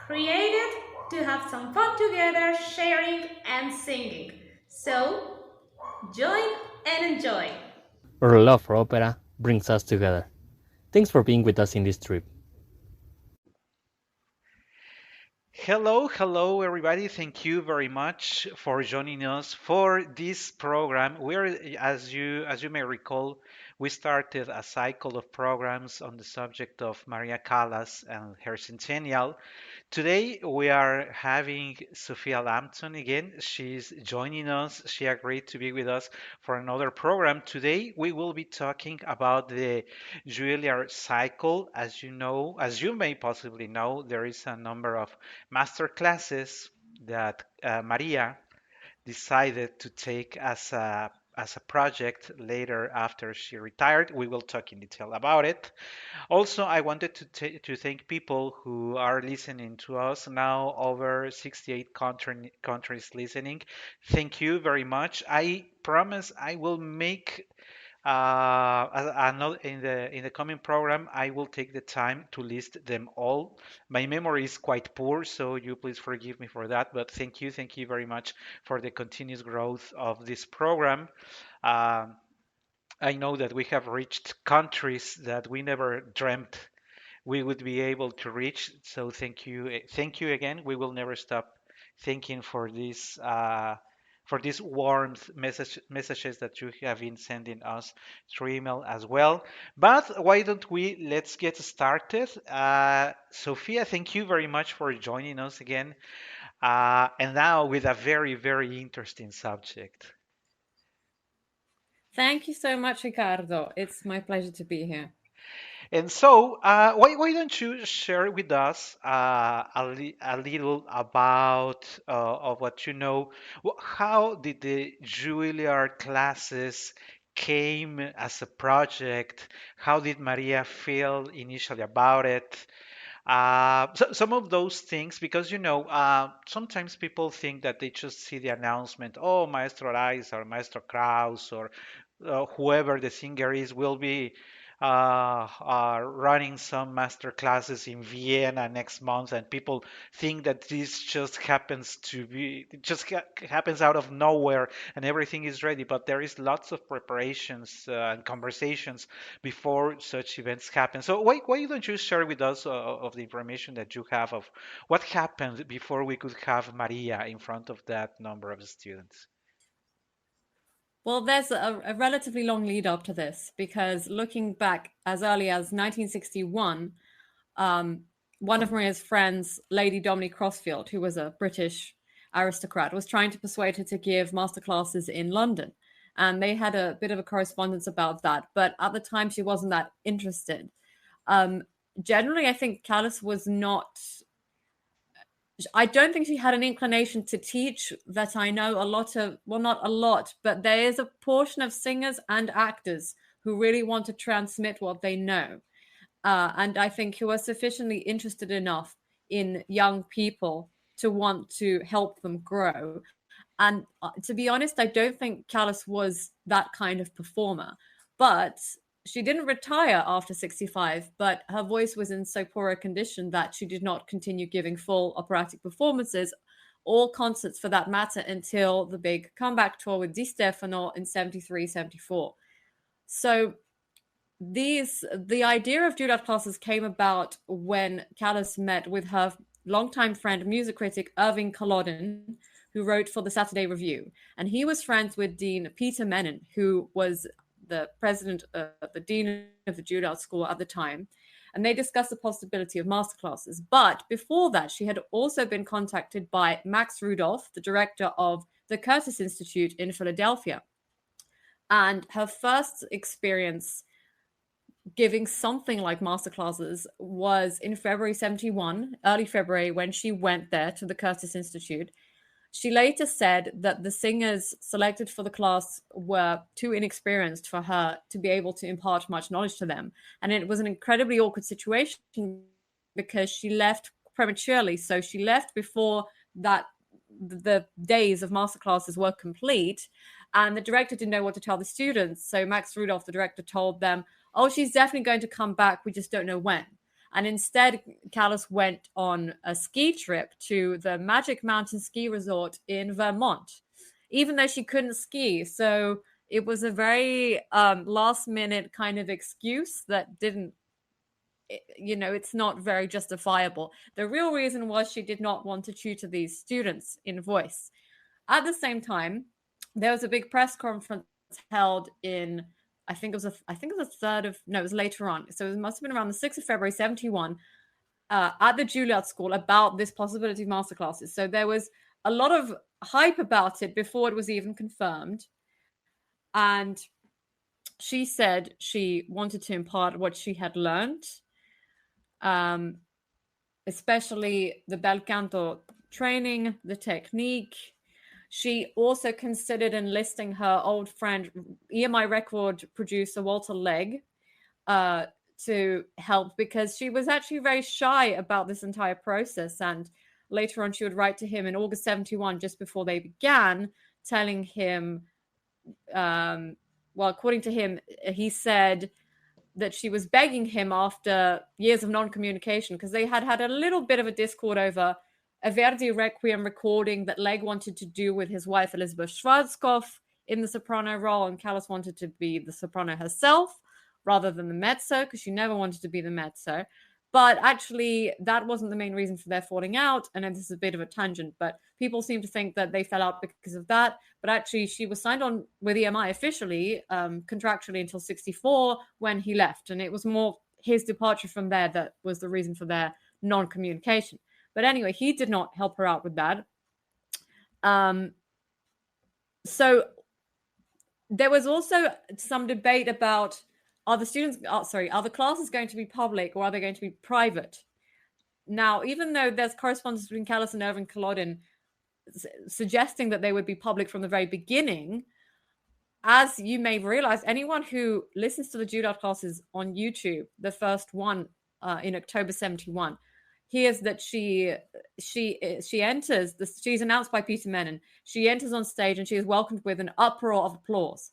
created to have some fun together, sharing and singing. So, join and enjoy. Our love for opera brings us together. Thanks for being with us in this trip. Hello, everybody. Thank you very much for joining us for this program. As you may recall, we started a cycle of programs on the subject of Maria Callas and her Centennial. Today we are having Sophia Lampton again. She's joining us. She agreed to be with us for another program. Today we will be talking about the Juilliard cycle. As you know, as you may possibly know, there is a number of master classes that Maria decided to take as a project later after she retired. We will talk in detail about it. Also, I wanted to thank people who are listening to us now, over 68 countries listening. Thank you very much. I promise I will make in the coming program, I will take the time to list them all. My memory is quite poor, so you please forgive me for that. But thank you very much for the continuous growth of this program. Um I know that we have reached countries that we never dreamt we would be able to reach. So thank you again. We will never stop thanking for these messages that you have been sending us through email as well. But why don't we let's get started? Sophia, thank you very much for joining us again. And now with a very interesting subject. Thank you so much, Ricardo. It's my pleasure to be here. And so, why don't you share with us a little about of what you know? How did the Juilliard classes came as a project? How did Maria feel initially about it? Some of those things, because sometimes people think that they just see the announcement, oh, Maestro Rice or Maestro Kraus or whoever the singer is will be running some master classes in Vienna next month, and people think that this just happens to be it just happens out of nowhere and everything is ready. But there is lots of preparations and conversations before such events happen. So why don't you share with us of the information that you have of what happened before we could have Maria in front of that number of students? Well, there's a relatively long lead up to this because looking back as early as 1961, one of Maria's friends, Lady Dominique Crossfield, who was a British aristocrat, was trying to persuade her to give masterclasses in London. And they had a bit of a correspondence about that. But at the time, she wasn't that interested. Generally, I think Callas was not. I don't think she had an inclination to teach that I know a lot of, well, not a lot, but there is a portion of singers and actors who really want to transmit what they know. And I think who are sufficiently interested enough in young people to want to help them grow. And to be honest, I don't think Callas was that kind of performer. But she didn't retire after 65, but her voice was in so poor a condition that she did not continue giving full operatic performances or concerts for that matter until the big comeback tour with Di Stefano in 73, 74. So the idea of Juilliard classes came about when Callas met with her longtime friend, music critic Irving Culloden, who wrote for the Saturday Review. And he was friends with Dean Peter Menon, who was the president, the dean of the Juilliard School at the time. And they discussed the possibility of masterclasses. But before that, she had also been contacted by Max Rudolph, the director of the Curtis Institute in Philadelphia. And her first experience giving something like masterclasses was in February 71, early February, when she went there to the Curtis Institute. She later said that the singers selected for the class were too inexperienced for her to be able to impart much knowledge to them. And it was an incredibly awkward situation because she left prematurely. So she left before that the days of masterclasses were complete. And the director didn't know what to tell the students. So Max Rudolph, the director, told them, oh, she's definitely going to come back. We just don't know when. And instead, Callas went on a ski trip to the Magic Mountain Ski Resort in Vermont, even though she couldn't ski. So it was a very last minute kind of excuse that didn't, it's not very justifiable. The real reason was she did not want to tutor these students in voice. At the same time, there was a big press conference held in, I think it was it was later on. So it must have been around the 6th of February, 71, at the Juilliard School about this possibility of masterclasses. So there was a lot of hype about it before it was even confirmed. And she said she wanted to impart what she had learned, especially the bel canto training, the technique. She also considered enlisting her old friend, EMI record producer Walter Legg, to help, because she was actually very shy about this entire process. And later on, she would write to him in August 71, just before they began, telling him, according to him, he said that she was begging him after years of non-communication, because they had had a little bit of a discord over a Verdi Requiem recording that Legg wanted to do with his wife Elizabeth Schwarzkopf in the soprano role, and Callas wanted to be the soprano herself rather than the mezzo, because she never wanted to be the mezzo. But actually, that wasn't the main reason for their falling out. And this is a bit of a tangent, but people seem to think that they fell out because of that. But actually, she was signed on with EMI officially, contractually, until 64, when he left. And it was more his departure from there that was the reason for their non-communication. But anyway, he did not help her out with that. So there was also some debate about, are the classes going to be public or are they going to be private? Now, even though there's correspondence between Callas and Irving Culloden suggesting that they would be public from the very beginning, as you may realize, anyone who listens to the Juilliard classes on YouTube, the first one in October 71, hears that she enters, she's announced by Peter Menon. She enters on stage and she is welcomed with an uproar of applause.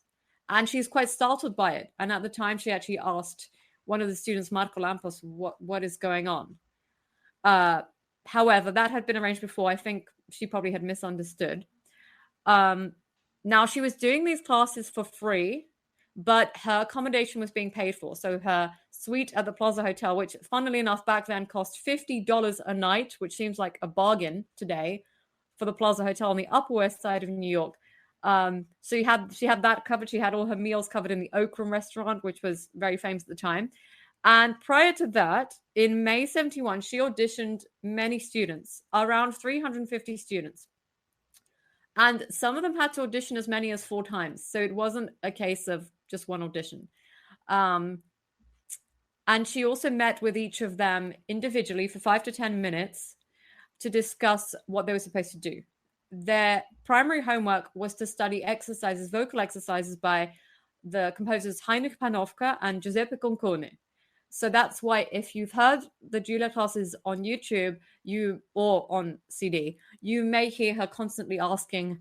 And she's quite startled by it. And at the time, she actually asked one of the students, Marco Lampos, what is going on? However, that had been arranged before. I think she probably had misunderstood. Now, she was doing these classes for free, but her accommodation was being paid for. So her suite at the Plaza Hotel, which funnily enough back then cost $50 a night, which seems like a bargain today for the Plaza Hotel on the Upper West Side of New York. So she had that covered. She had all her meals covered in the Oak Room restaurant, which was very famous at the time. And prior to that, in May 71, she auditioned many students, around 350 students. And some of them had to audition as many as 4 times. So it wasn't a case of just one audition. And she also met with each of them individually for 5 to 10 minutes to discuss what they were supposed to do. Their primary homework was to study vocal exercises by the composers Heinrich Panofka and Giuseppe Concone. So that's why if you've heard the Juilliard classes on YouTube or on CD, you may hear her constantly asking,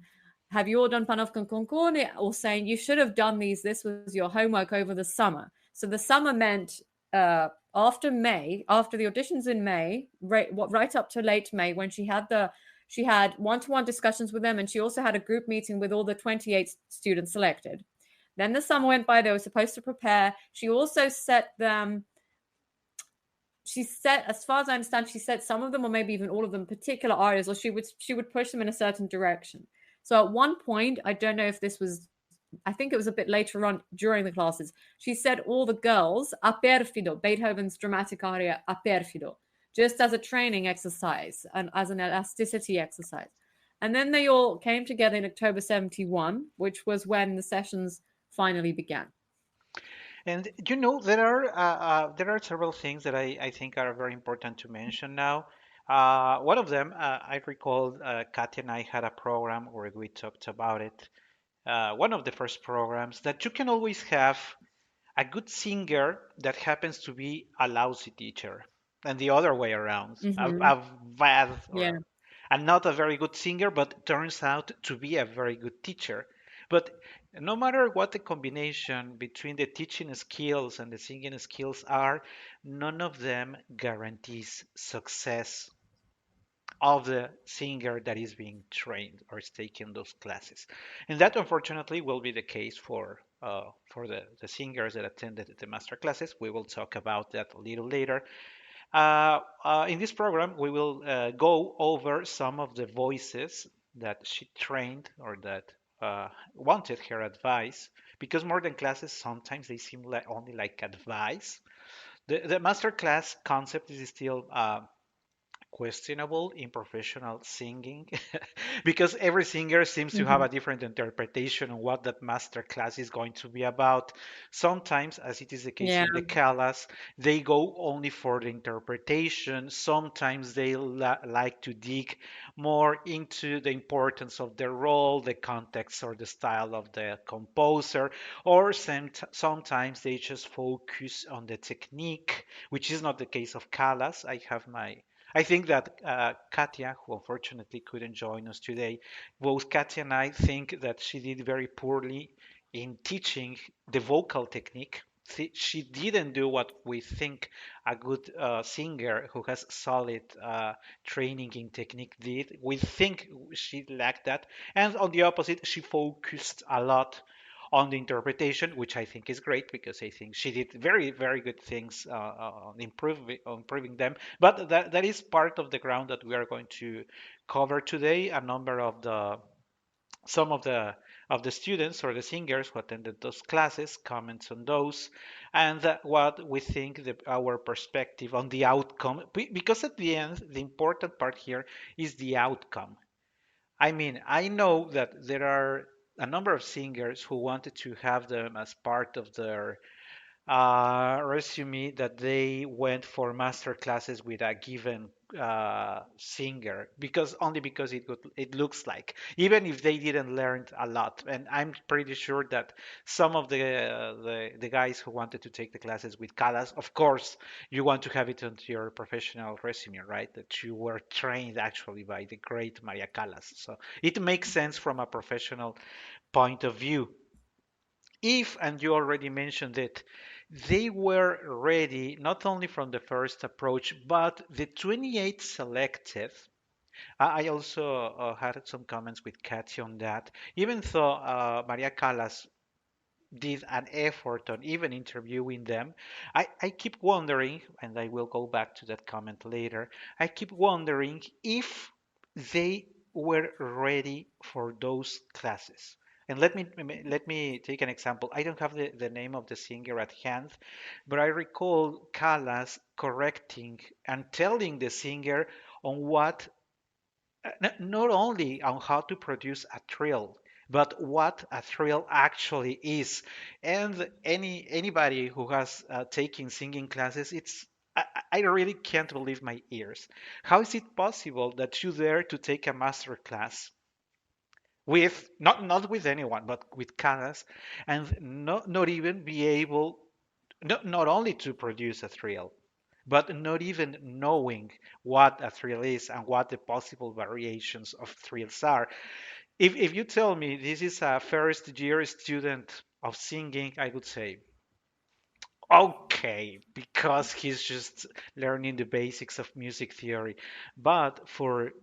have you all done Panofka and Concone? Or saying, you should have done these. This was your homework over the summer. So the summer meant after the auditions in May, right up to late May, when she had one-to-one discussions with them, and she also had a group meeting with all the 28 students selected. Then the summer went by. They were supposed to prepare. She also set them. As far as I understand, she set some of them, or maybe even all of them, particular arias, or she would push them in a certain direction. So at one point, I don't know if this was, I think it was a bit later on during the classes, she said all the girls a perfido, Beethoven's dramatic aria a perfido, just as a training exercise and as an elasticity exercise. And then they all came together in October 71, which was when the sessions finally began. And there are several things that I think are very important to mention now. One of them, I recall Katya and I had a program where we talked about it. One of the first programs, that you can always have a good singer that happens to be a lousy teacher, and the other way around, a bad and not a very good singer, but turns out to be a very good teacher. But No matter what the combination between the teaching skills and the singing skills are, none of them guarantees success of the singer that is being trained or is taking those classes. And that unfortunately will be the case for the singers that attended the master classes. We will talk about that a little later. In this program, we will go over some of the voices that she trained or that wanted her advice, because more than classes, sometimes they seem like only like advice. The master class concept is still questionable in professional singing because every singer seems to have Mhm. a different interpretation on what that master class is going to be about. Sometimes, as it is the case Yeah. in the Callas, they go only for the interpretation. Sometimes they like to dig more into the importance of the role, the context, or the style of the composer, or sometimes they just focus on the technique, which is not the case of Callas. I think that Katia, who unfortunately couldn't join us today, both Katia and I think that she did very poorly in teaching the vocal technique. She didn't do what we think a good singer who has solid training in technique did. We think she lacked that. And on the opposite, she focused a lot on the interpretation, which I think is great because I think she did very, very good things on improving them. But that is part of the ground that we are going to cover today. A number of the some of the students or the singers who attended those classes, comments on those, and what we think our perspective on the outcome. Because at the end, the important part here is the outcome. I mean, I know that there are a number of singers who wanted to have them as part of their resume, that they went for master classes with a given singer because only because it looks like, even if they didn't learn a lot. And I'm pretty sure that some of the guys who wanted to take the classes with Callas, of course, you want to have it on your professional resume, right? That you were trained actually by the great Maria Callas. So it makes sense from a professional point of view. If, and you already mentioned it, they were ready not only from the first approach, but the 28 selected. I also had some comments with Katya on that. Even though Maria Callas did an effort on even interviewing them, I keep wondering, and I will go back to that comment later, I keep wondering if they were ready for those classes. And let me take an example. I don't have the name of the singer at hand, but I recall Callas correcting and telling the singer on what not only on how to produce a thrill, but what a thrill actually is. And anybody who has taken singing classes, I really can't believe my ears. How is it possible that you dare to take a master class with not with anyone, but with Callas, and not even be able not only to produce a thrill, but not even knowing what a thrill is and what the possible variations of thrills are. If you tell me this is a first year student of singing, I would say, okay, because he's just learning the basics of music theory. But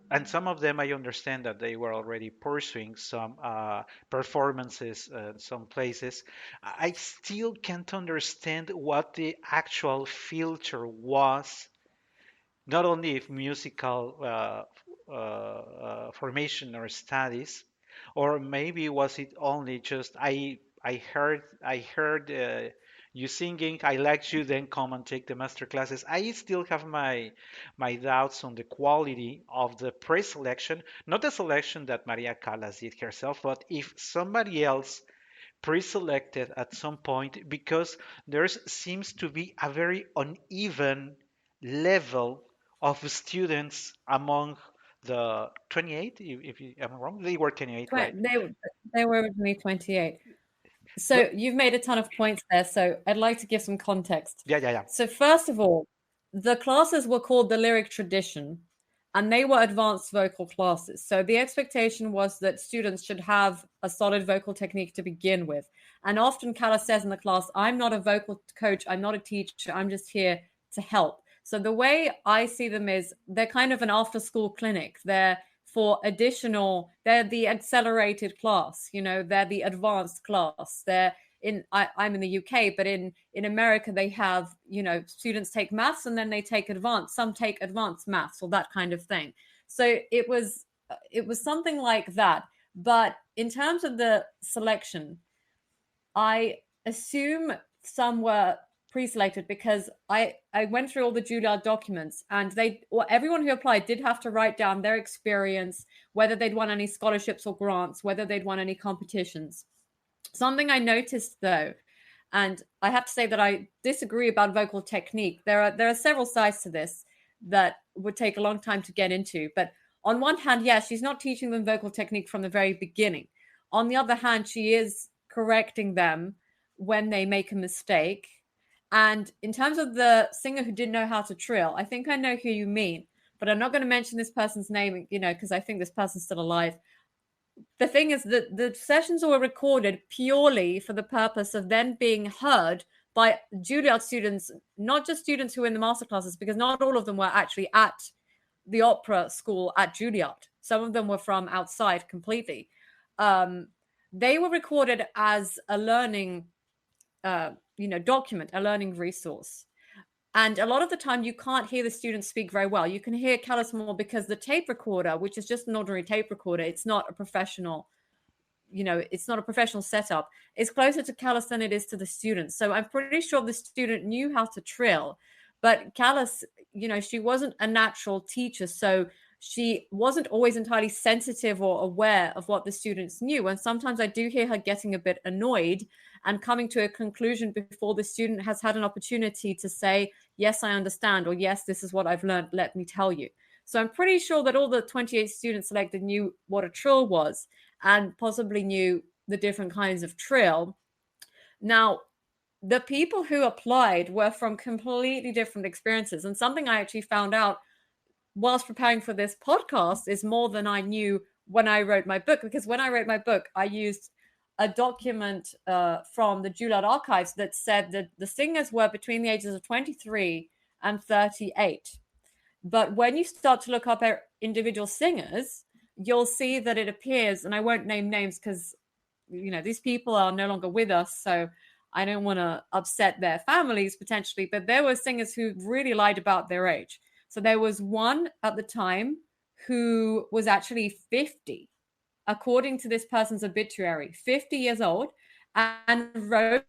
and some of them I understand that they were already pursuing some performances in some places. I still can't understand what the actual filter was, not only if musical formation or studies, or maybe was it only just I heard you singing, I liked you, then come and take the master classes. I still have my doubts on the quality of the pre-selection, not the selection that Maria Callas did herself, but if somebody else pre-selected at some point, because there seems to be a very uneven level of students among the 28. If I'm wrong, they were 28, right? They were originally 28. So But you've made a ton of points there. So I'd like to give some context. yeah, yeah, yeah. So first of all, the classes were called the lyric tradition, and they were advanced vocal classes. So the expectation was that students should have a solid vocal technique to begin with. And often Callas says in the class, I'm not a vocal coach, I'm not a teacher, I'm just here to help. So the way I see them is they're kind of an after-school clinic. They're the accelerated class, they're the advanced class. I'm in the UK, but in America, they have, students take maths and then they take some take advanced maths or that kind of thing. So it was something like that. But in terms of the selection, I assume some were pre-selected because I went through all the Juilliard documents, and everyone who applied did have to write down their experience, whether they'd won any scholarships or grants, whether they'd won any competitions. Something I noticed though, and I have to say that I disagree about vocal technique. There are several sides to this that would take a long time to get into. But on one hand, yes, she's not teaching them vocal technique from the very beginning. On the other hand, she is correcting them when they make a mistake. And in terms of the singer who didn't know how to trill, I think I know who you mean, but I'm not going to mention this person's name, because I think this person's still alive. The thing is that the sessions were recorded purely for the purpose of then being heard by Juilliard students, not just students who were in the masterclasses, because not all of them were actually at the opera school at Juilliard. Some of them were from outside completely. They were recorded as a learning document, a learning resource. And a lot of the time you can't hear the students speak very well. You can hear Callas more because the tape recorder, which is just an ordinary tape recorder, it's not a professional, it's not a professional setup. It's closer to Callas than it is to the students. So I'm pretty sure the student knew how to trill, but Callas, she wasn't a natural teacher. So she wasn't always entirely sensitive or aware of what the students knew. And sometimes I do hear her getting a bit annoyed and coming to a conclusion before the student has had an opportunity to say, yes, I understand, or yes, this is what I've learned, let me tell you. So I'm pretty sure that all the 28 students selected knew what a trill was and possibly knew the different kinds of trill. Now, the people who applied were from completely different experiences. And something I actually found out whilst preparing for this podcast is more than I knew when I wrote my book, because when I wrote my book, I used a document from the Juilliard archives that said that the singers were between the ages of 23 and 38. But when you start to look up individual singers, you'll see that it appears, and I won't name names because, these people are no longer with us, so I don't want to upset their families potentially, but there were singers who really lied about their age. So there was one at the time who was actually 50, according to this person's obituary, 50 years old, and wrote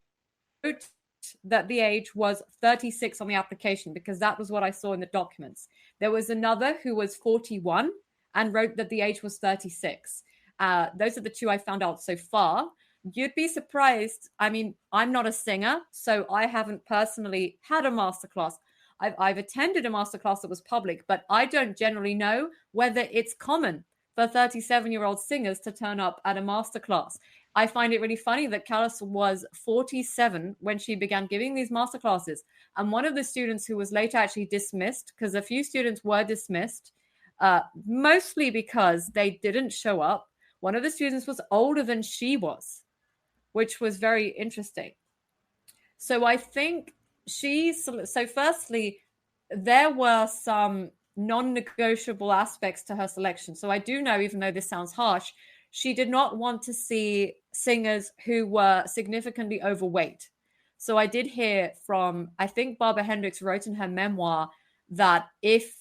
that the age was 36 on the application because that was what I saw in the documents. There was another who was 41 and wrote that the age was 36. Those are the two I found out so far. You'd be surprised. I mean, I'm not a singer, so I haven't personally had a masterclass. I've attended a masterclass that was public, but I don't generally know whether it's common for 37-year-old singers to turn up at a masterclass. I find it really funny that Callas was 47 when she began giving these masterclasses. And one of the students who was later actually dismissed, because a few students were dismissed, mostly because they didn't show up. One of the students was older than she was, which was very interesting. So I think firstly, there were some non-negotiable aspects to her selection. So I do know, even though this sounds harsh, she did not want to see singers who were significantly overweight. So I did hear from, I think Barbara Hendricks wrote in her memoir that if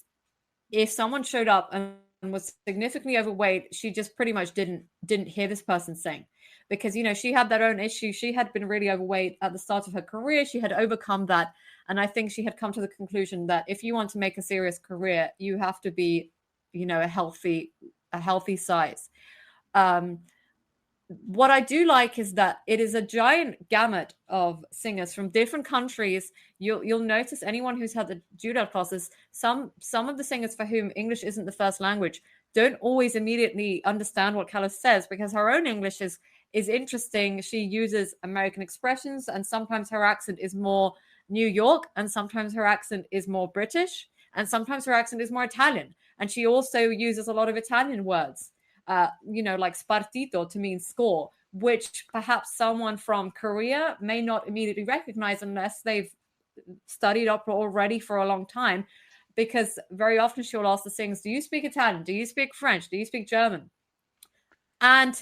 someone showed up and was significantly overweight, she just pretty much didn't hear this person sing. Because, she had that own issue. She had been really overweight at the start of her career. She had overcome that. And I think she had come to the conclusion that if you want to make a serious career, you have to be, a healthy size. What I do like is that it is a giant gamut of singers from different countries. You'll notice anyone who's had the Juilliard classes, some of the singers for whom English isn't the first language don't always immediately understand what Callas says because her own English is interesting. She uses American expressions, and sometimes her accent is more New York, and sometimes her accent is more British, and sometimes her accent is more Italian. And she also uses a lot of Italian words, like spartito to mean score, which perhaps someone from Korea may not immediately recognize unless they've studied opera already for a long time, because very often she'll ask the singers, do you speak Italian? Do you speak French? Do you speak German? And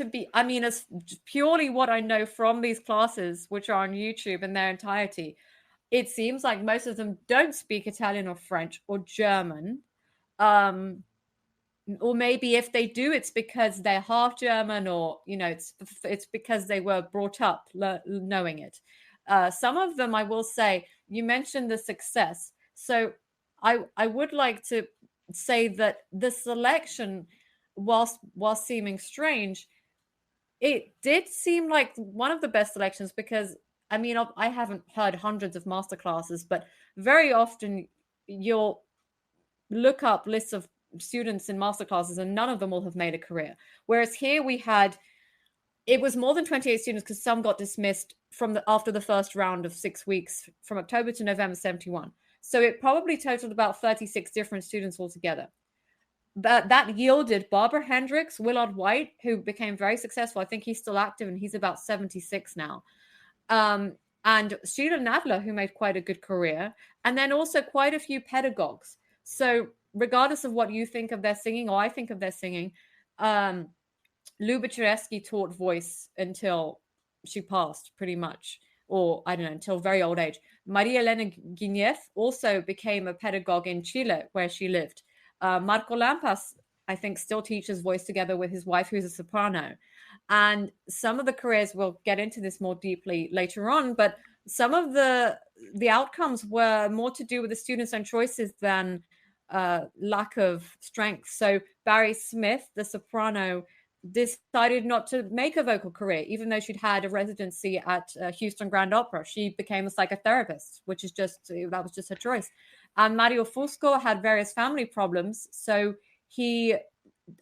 as purely what I know from these classes, which are on YouTube in their entirety, it seems like most of them don't speak Italian or French or German. Or maybe if they do, it's because they're half German, or it's because they were brought up knowing it. Some of them, I will say, you mentioned the success, so I would like to say that the selection, whilst seeming strange, it did seem like one of the best selections, because I haven't heard hundreds of masterclasses, but very often you'll look up lists of students in masterclasses and none of them will have made a career. Whereas here it was more than 28 students, because some got dismissed after the first round of 6 weeks from October to November 71. So it probably totaled about 36 different students altogether. But that yielded Barbara Hendricks, Willard White, who became very successful. I think he's still active and he's about 76 now. And Sheila Nadler, who made quite a good career, and then also quite a few pedagogues. So regardless of what you think of their singing, or I think of their singing, Lou Bucharesti taught voice until she passed, pretty much, or I don't know, until very old age. Maria Elena Guinev also became a pedagogue in Chile, where she lived. Marco Lampas, I think, still teaches voice together with his wife, who's a soprano. And some of the careers, we'll get into this more deeply later on, but some of the outcomes were more to do with the students' own choices than lack of strength. So Barry Smith, the soprano, decided not to make a vocal career, even though she'd had a residency at Houston Grand Opera. She became a psychotherapist, that was just her choice. And Mario Fusco had various family problems, so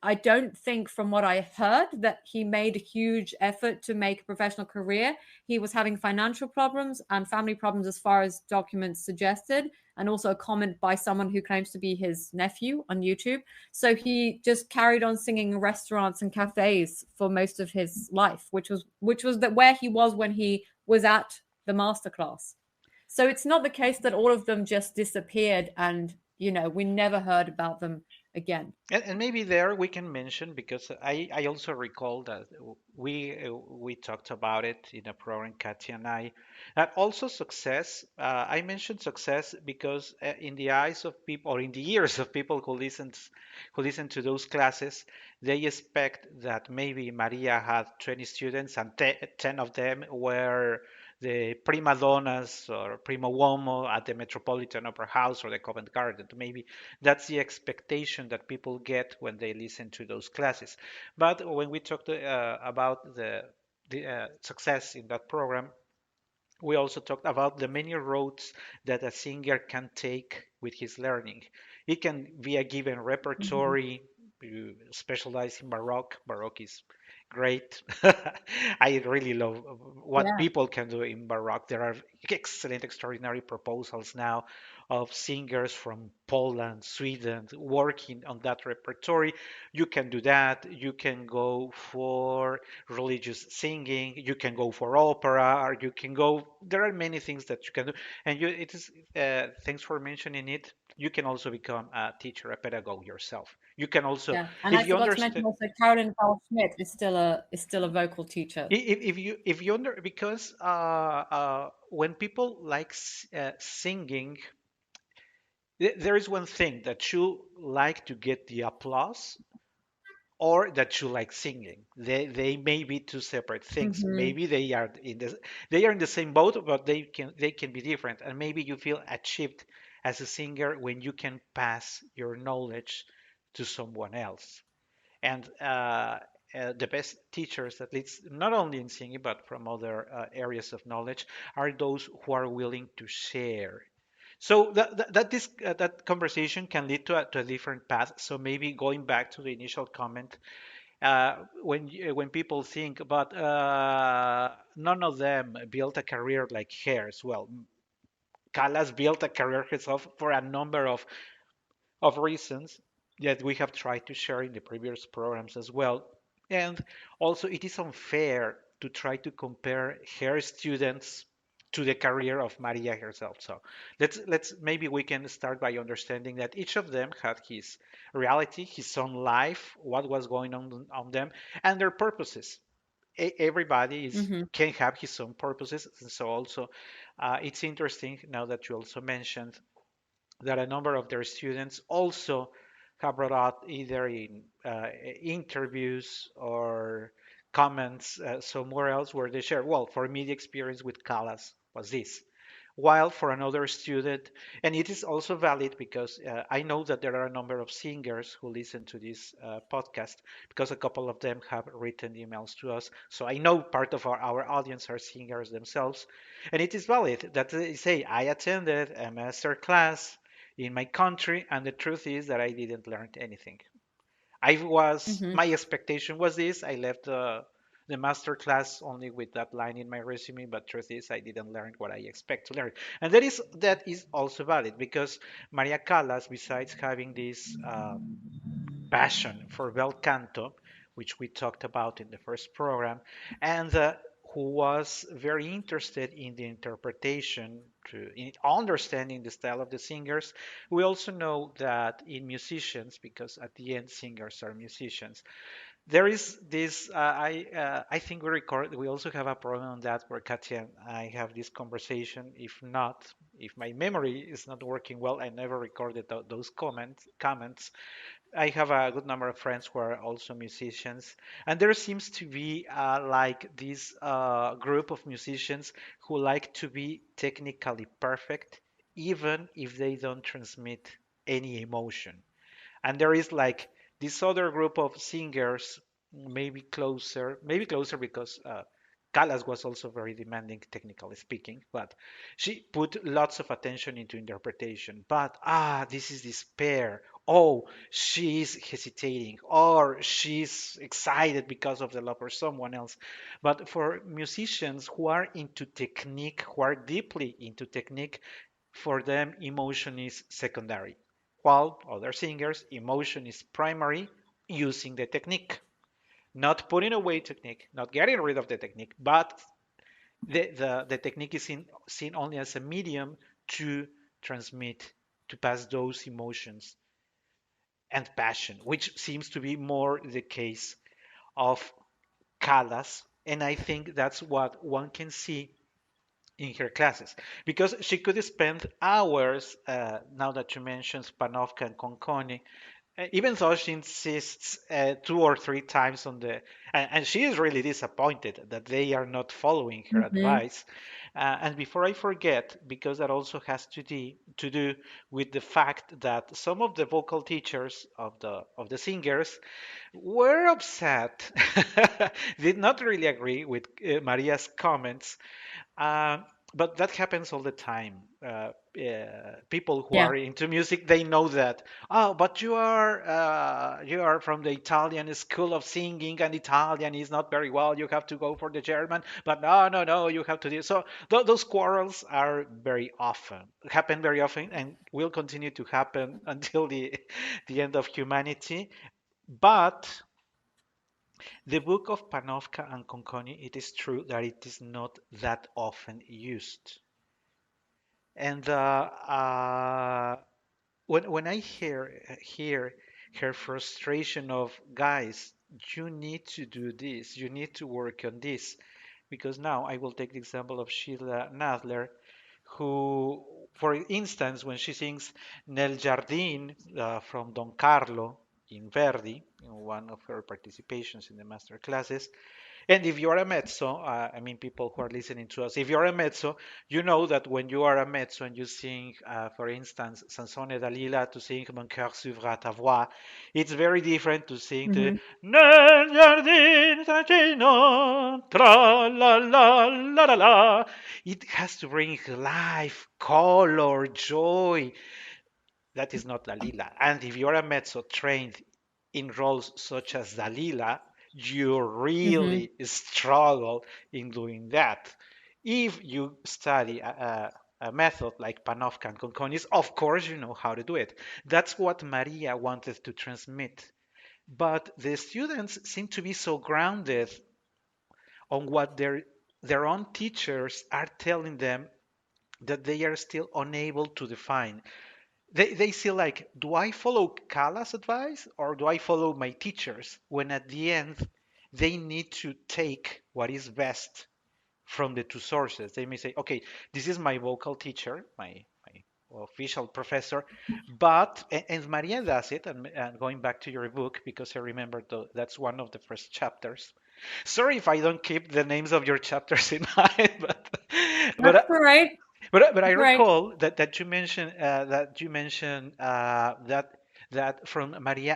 I don't think, from what I heard, that he made a huge effort to make a professional career. He was having financial problems and family problems, as far as documents suggested, and also a comment by someone who claims to be his nephew on YouTube. So he just carried on singing in restaurants and cafes for most of his life, which was where he was when he was at the masterclass. So it's not the case that all of them just disappeared and we never heard about them again. And maybe there we can mention, because I also recall that we talked about it in a program, Katia and I, that also success. I mentioned success because in the eyes of people, or in the ears of people who listen to those classes, they expect that maybe Maria had 20 students and 10 of them were the prima donnas or primo uomo at the Metropolitan Opera House or the Covent Garden. Maybe that's the expectation that people get when they listen to those classes. But when we talked about the success in that program, we also talked about the many roads that a singer can take with his learning. It can be a given repertory, specialize in Baroque. Baroque is great. I really love what people can do in Baroque. There are excellent, extraordinary proposals now of singers from Poland, Sweden, working on that repertory. You can do that. You can go for religious singing. You can go for opera, or you can go. There are many things that you can do, and it is. Thanks for mentioning it. You can also become a teacher, a pedagogue yourself. You can also, and I if you forgot to understand, mention also Carolyn Powell-Schmidt is still a vocal teacher. if you because when people like singing, there is one thing that you like to get the applause, or that you like singing. They may be two separate things. Maybe they are in the same boat, but they can be different. And maybe you feel achieved as a singer when you can pass your knowledge to someone else. And the best teachers, at least not only in singing but from other areas of knowledge, are those who are willing to share. So that conversation can lead to a different path. So maybe going back to the initial comment, when people think, but none of them built a career like hers. Well, Callas built a career herself for a number of reasons. that we have tried to share in the previous programs as well. And also, it is unfair to try to compare her students to the career of Maria herself. So let's maybe we can start by understanding that each of them had his reality, his own life, what was going on them, and their purposes. Everybody Hmm. can have his own purposes. And so also, it's interesting now that you also mentioned that a number of their students also have brought out either in interviews or comments somewhere else where they share, well, for me, the experience with Callas was this. While for another student, and it is also valid because I know that there are a number of singers who listen to this podcast because a couple of them have written emails to us. So I know part of our audience are singers themselves. And it is valid that they say, I attended a master class in my country, and the truth is that I didn't learn anything. Hmm. My expectation was this. I left the master class only with that line in my resume, but truth is I didn't learn what I expect to learn. And that is also valid because Maria Callas, besides having this passion for bel canto, which we talked about in the first program, and who was very interested in the interpretation, in understanding the style of the singers. We also know that in musicians, because at the end singers are musicians, there is this. I think we also have a problem on that where Katia and I have this conversation. If my memory is not working well, I never recorded those comments. I have a good number of friends who are also musicians, and there seems to be like this group of musicians who like to be technically perfect, even if they don't transmit any emotion. And there is like this other group of singers, maybe closer because Callas was also very demanding, technically speaking, but she put lots of attention into interpretation. But this is despair. Oh, she's hesitating, or she's excited because of the love for someone else. But for musicians who are into technique, who are deeply into technique, for them, emotion is secondary, while other singers, emotion is primary, using the technique. Not putting away technique, not getting rid of the technique, but the technique is seen only as a medium to transmit, to pass those emotions and passion, which seems to be more the case of Callas. And I think that's what one can see in her classes because she could spend hours. Now that you mentioned Panovka and Conconi, even though she insists 2 or 3 times on and she is really disappointed that they are not following her Hmm. advice. And before I forget, because that also has to do with the fact that some of the vocal teachers of the singers were upset, did not really agree with Maria's comments, uh, but that happens all the time. People who Yeah. are into music, they know that. Oh, but you are from the Italian school of singing, and Italian is not very well. You have to go for the German. But no, no, no, you have to do so. Those quarrels are happen very often, and will continue to happen until the end of humanity. But the book of Panofka and Conconi, it is true that it is not that often used. And when I hear her frustration of guys, you need to do this, you need to work on this, because now I will take the example of Sheila Nadler, who, for instance, when she sings Nel Jardín from Don Carlo in Verdi, in one of her participations in the master classes, and if you're a mezzo, I mean, people who are listening to us, if you're a mezzo, you know that when you are a mezzo and you sing, for instance, Sansone Dalila to sing Mon cœur suivra ta voix, it's very different to sing the Hmm. Nel giardin tranquillo, tra la la la la la. It has to bring life, color, joy. That is not Dalila. And if you're a mezzo trained in roles such as Dalila, you Hmm. really struggle in doing that. If you study method like Panofka and Konkonis, of course you know how to do it. That's what Maria wanted to transmit. But the students seem to be so grounded on what their own teachers are telling them that they are still unable to define. They feel like, do I follow Callas' advice or do I follow my teachers? When at the end, they need to take what is best from the two sources. They may say, okay, this is my vocal teacher, my official professor, but, and Maria does it, and going back to your book, because I remember that's one of the first chapters. Sorry if I don't keep the names of your chapters in mind, but That's all right. but I Right. recall that you mentioned that from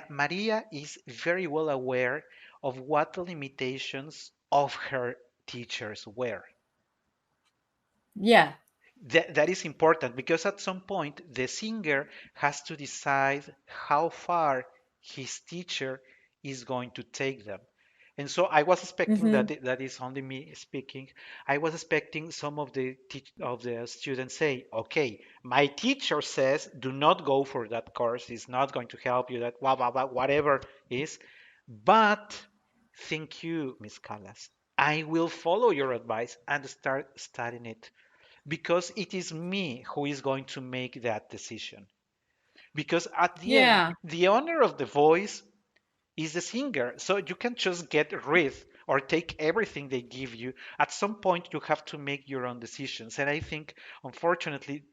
Maria is very well aware of what the limitations of her teachers were. Yeah. That is important because at some point the singer has to decide how far his teacher is going to take them. And so I was expecting Hmm. that is only me speaking. I was expecting some of the students say, "Okay, my teacher says do not go for that course. It's not going to help you. That blah blah blah, whatever is." But thank you, Miss Callas. I will follow your advice and start studying it because it is me who is going to make that decision. Because at the end, Yeah. the owner of the voice is the singer. So you can just get rid or take everything they give you. At some point, you have to make your own decisions. And I think, unfortunately,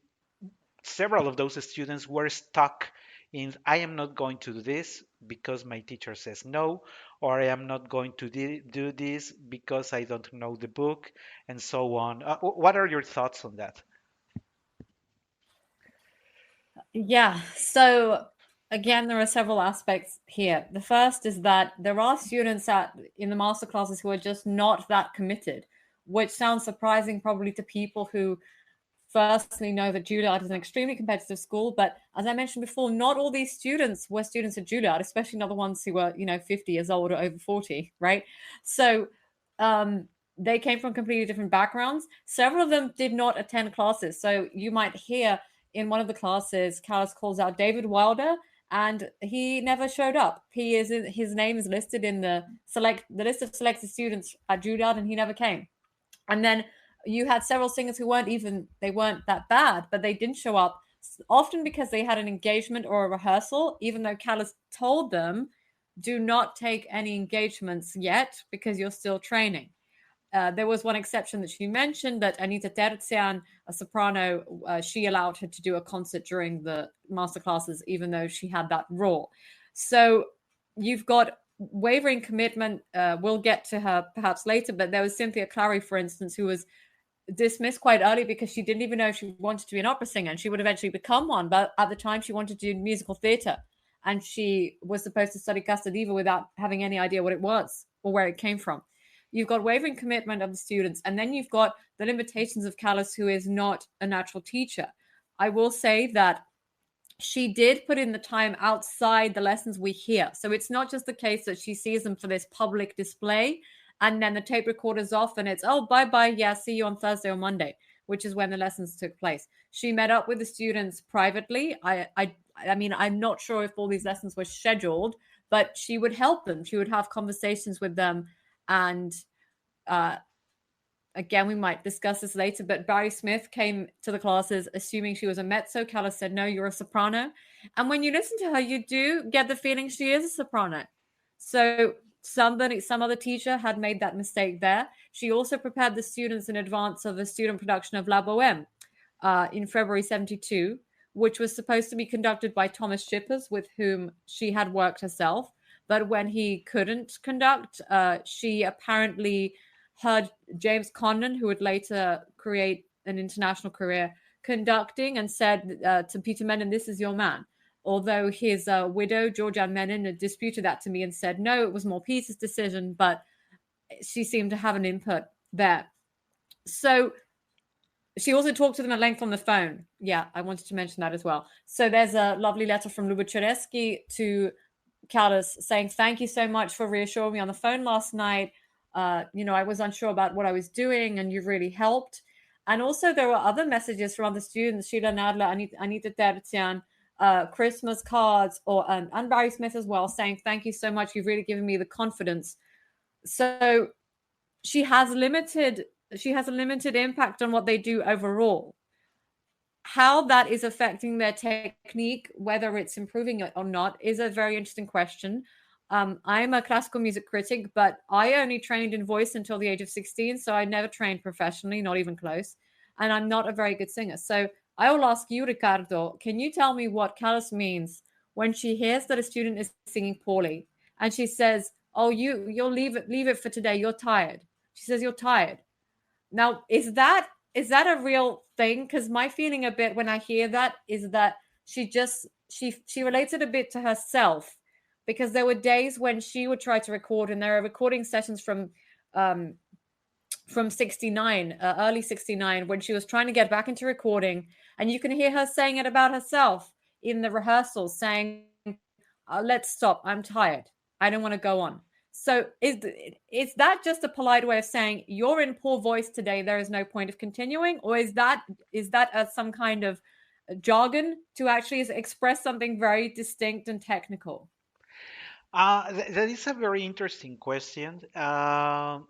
several of those students were stuck in I am not going to do this because my teacher says no, or I am not going to do this because I don't know the book, and so on. What are your thoughts on that? Yeah. So again, there are several aspects here. The first is that there are students in the master classes who are just not that committed, which sounds surprising probably to people who firstly know that Juilliard is an extremely competitive school. But as I mentioned before, not all these students were students at Juilliard, especially not the ones who were, 50 years old or over 40, right? So they came from completely different backgrounds. Several of them did not attend classes. So you might hear in one of the classes, Callas calls out David Wilder, and he never showed up. His name is listed in the list of selected students at Juilliard, and he never came. And then you had several singers who weren't that bad, but they didn't show up, often because they had an engagement or a rehearsal, even though Callas told them, do not take any engagements yet because you're still training. There was one exception that she mentioned, that Anita Terzian, a soprano, she allowed her to do a concert during the master classes, even though she had that role. So you've got wavering commitment. We'll get to her perhaps later, but there was Cynthia Clary, for instance, who was dismissed quite early because she didn't even know if she wanted to be an opera singer, and she would eventually become one. But at the time, she wanted to do musical theater, and she was supposed to study Casta Diva without having any idea what it was or where it came from. You've got wavering commitment of the students, and then you've got the limitations of Callas, who is not a natural teacher. I will say that she did put in the time outside the lessons we hear. So it's not just the case that she sees them for this public display and then the tape recorder's off and it's, oh, bye-bye, yeah, see you on Thursday or Monday, which is when the lessons took place. She met up with the students privately. I mean, I'm not sure if all these lessons were scheduled, but she would help them. She would have conversations with them. And again, we might discuss this later, but Barry Smith came to the classes assuming she was a mezzo. Callas said, no, you're a soprano. And when you listen to her, you do get the feeling she is a soprano. So some other teacher had made that mistake there. She also prepared the students in advance of a student production of La Boheme in February 72, which was supposed to be conducted by Thomas Shippers, with whom she had worked herself. But when he couldn't conduct, she apparently heard James Condon, who would later create an international career, conducting, and said to Peter Menon, this is your man. Although his widow, Georgianne Menon, had disputed that to me and said, no, it was more Peter's decision, but she seemed to have an input there. So she also talked to them at length on the phone. Yeah, I wanted to mention that as well. So there's a lovely letter from Luba Cheresky to Callas saying, thank you so much for reassuring me on the phone last night. I was unsure about what I was doing and you've really helped. And also, there were other messages from other students, Sheila Nadler, Anita Terzian, Christmas cards, and Barry Smith as well, saying, "Thank you so much. You've really given me the confidence." So she has limited she has a limited impact on what they do overall. How that is affecting their technique, whether it's improving it or not, is a very interesting question. I'm a classical music critic, but I only trained in voice until the age of 16, so I never trained professionally, not even close. And I'm not a very good singer. So I will ask you, Ricardo, can you tell me what Callas means when she hears that a student is singing poorly and she says, "Oh, you'll leave it for today. You're tired." She says, "You're tired." Now, is that a real thing? Because my feeling a bit when I hear that is that she relates it a bit to herself, because there were days when she would try to record, and there are recording sessions um, from 69, early 69, when she was trying to get back into recording, and you can hear her saying it about herself in the rehearsals, saying, "Let's stop. I'm tired. I don't want to go on." So is that just a polite way of saying you're in poor voice today? There is no point of continuing, or is that some kind of jargon to actually express something very distinct and technical? That is a very interesting question. I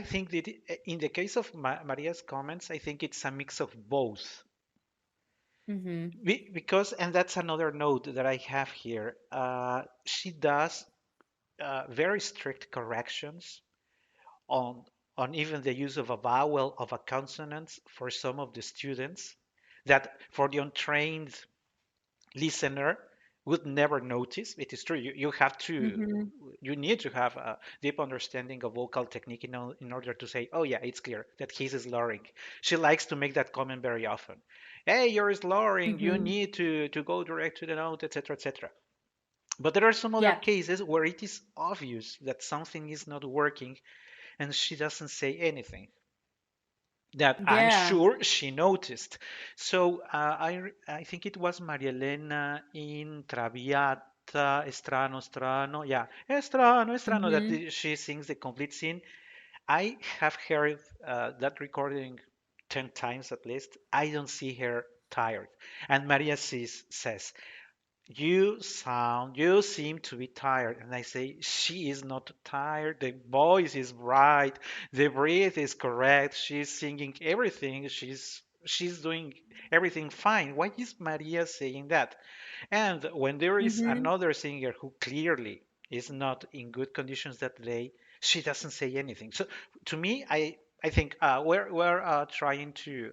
think that in the case of Maria's comments, I think it's a mix of both. Mm-hmm. Because, and that's another note that I have here, she does very strict corrections on even the use of a vowel of a consonant for some of the students that for the untrained listener would never notice. It is true. You have to, Mm-hmm. you need to have a deep understanding of vocal technique in order to say, oh yeah, it's clear that he's slurring. She likes to make that comment very often. Hey, you're slurring. You Mm-hmm. need to go direct to the note, etc., etc. But there are some other Yeah. cases where it is obvious that something is not working and she doesn't say anything that I'm Yeah. sure she noticed. So I think it was Maria Elena in Traviata, Strano, Strano, yeah, Strano, Strano, that Mm-hmm. she sings the complete scene. I have heard that recording 10 times at least. I don't see her tired. And Maria says, you seem to be tired. And I say, she is not tired. The voice is right. The breath is correct. She's singing everything. She's doing everything fine. Why is Maria saying that? And when there is Mm-hmm. another singer who clearly is not in good conditions that day, she doesn't say anything. So to me, I think we're trying to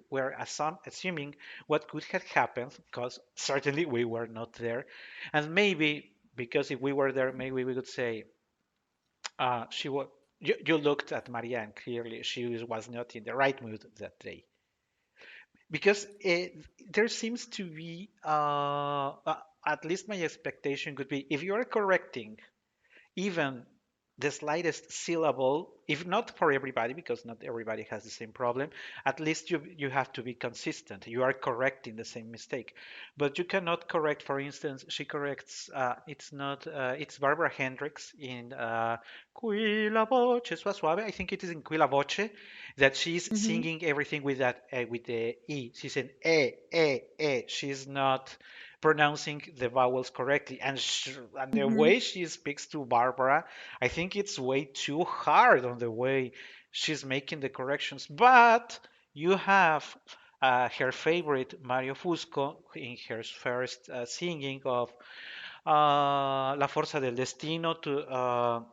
assuming what could have happened because certainly we were not there, and maybe because if we were there, maybe we could say she was. You looked at Maria and clearly she was not in the right mood that day because there seems to be at least my expectation could be if you are correcting even the slightest syllable, if not for everybody, because not everybody has the same problem, at least you have to be consistent. You are correcting the same mistake. But you cannot correct, for instance, she corrects, it's not, it's Barbara Hendricks in Qui la voce sua suave. I think it is in Qui la voce that she's Mm-hmm. singing everything with that, with the E. She's in E. She's not pronouncing the vowels correctly. And the Mm-hmm. way she speaks to Barbara, I think it's way too hard on the way she's making the corrections. But you have her favorite Mario Fusco in her first singing of La Forza del Destino to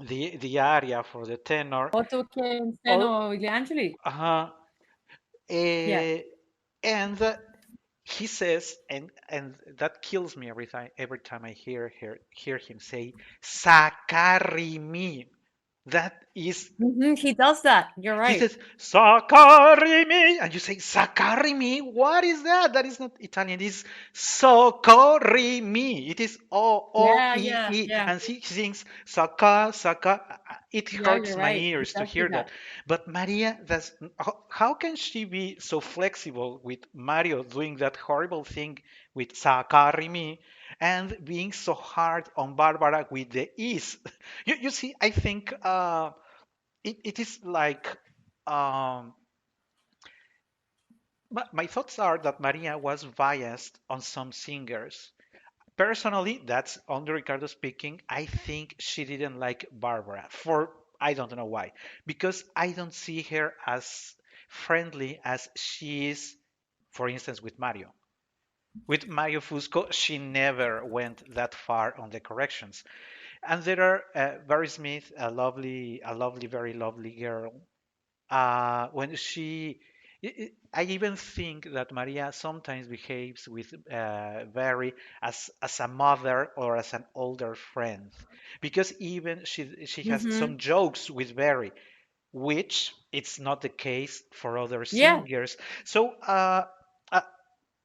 the aria for the tenor. Otto che Oh, Steno gli angeli. uh, Yeah. and he says, and that kills me every time I hear him say "sacarimi." That is, Mm-hmm. He does that. You're he right. says "sacarimi," and you say "sacarimi." What is that? That is not Italian. It is "socorrimi." It is O Yeah, E yeah, E, yeah. and he sings "saca." It Yeah, hurts you're my right. He ears to does do hear that. that. But Maria, how can she be so flexible with Mario doing that horrible thing with "sacarimi" and being so hard on Barbara with the "is"? You see, I think it is like um, my thoughts are that Maria was biased on some singers. Personally, that's only Ricardo speaking. I think she didn't like Barbara for I don't know why. Because I don't see her as friendly as she is, for instance, with Mario. With Mario Fusco, she never went that far on the corrections. And there are Barry Smith, a lovely, very lovely girl. When she, I even think that Maria sometimes behaves with Barry as a mother or as an older friend, because even she has Hmm. some jokes with Barry, which it's not the case for other Yeah. singers. So uh,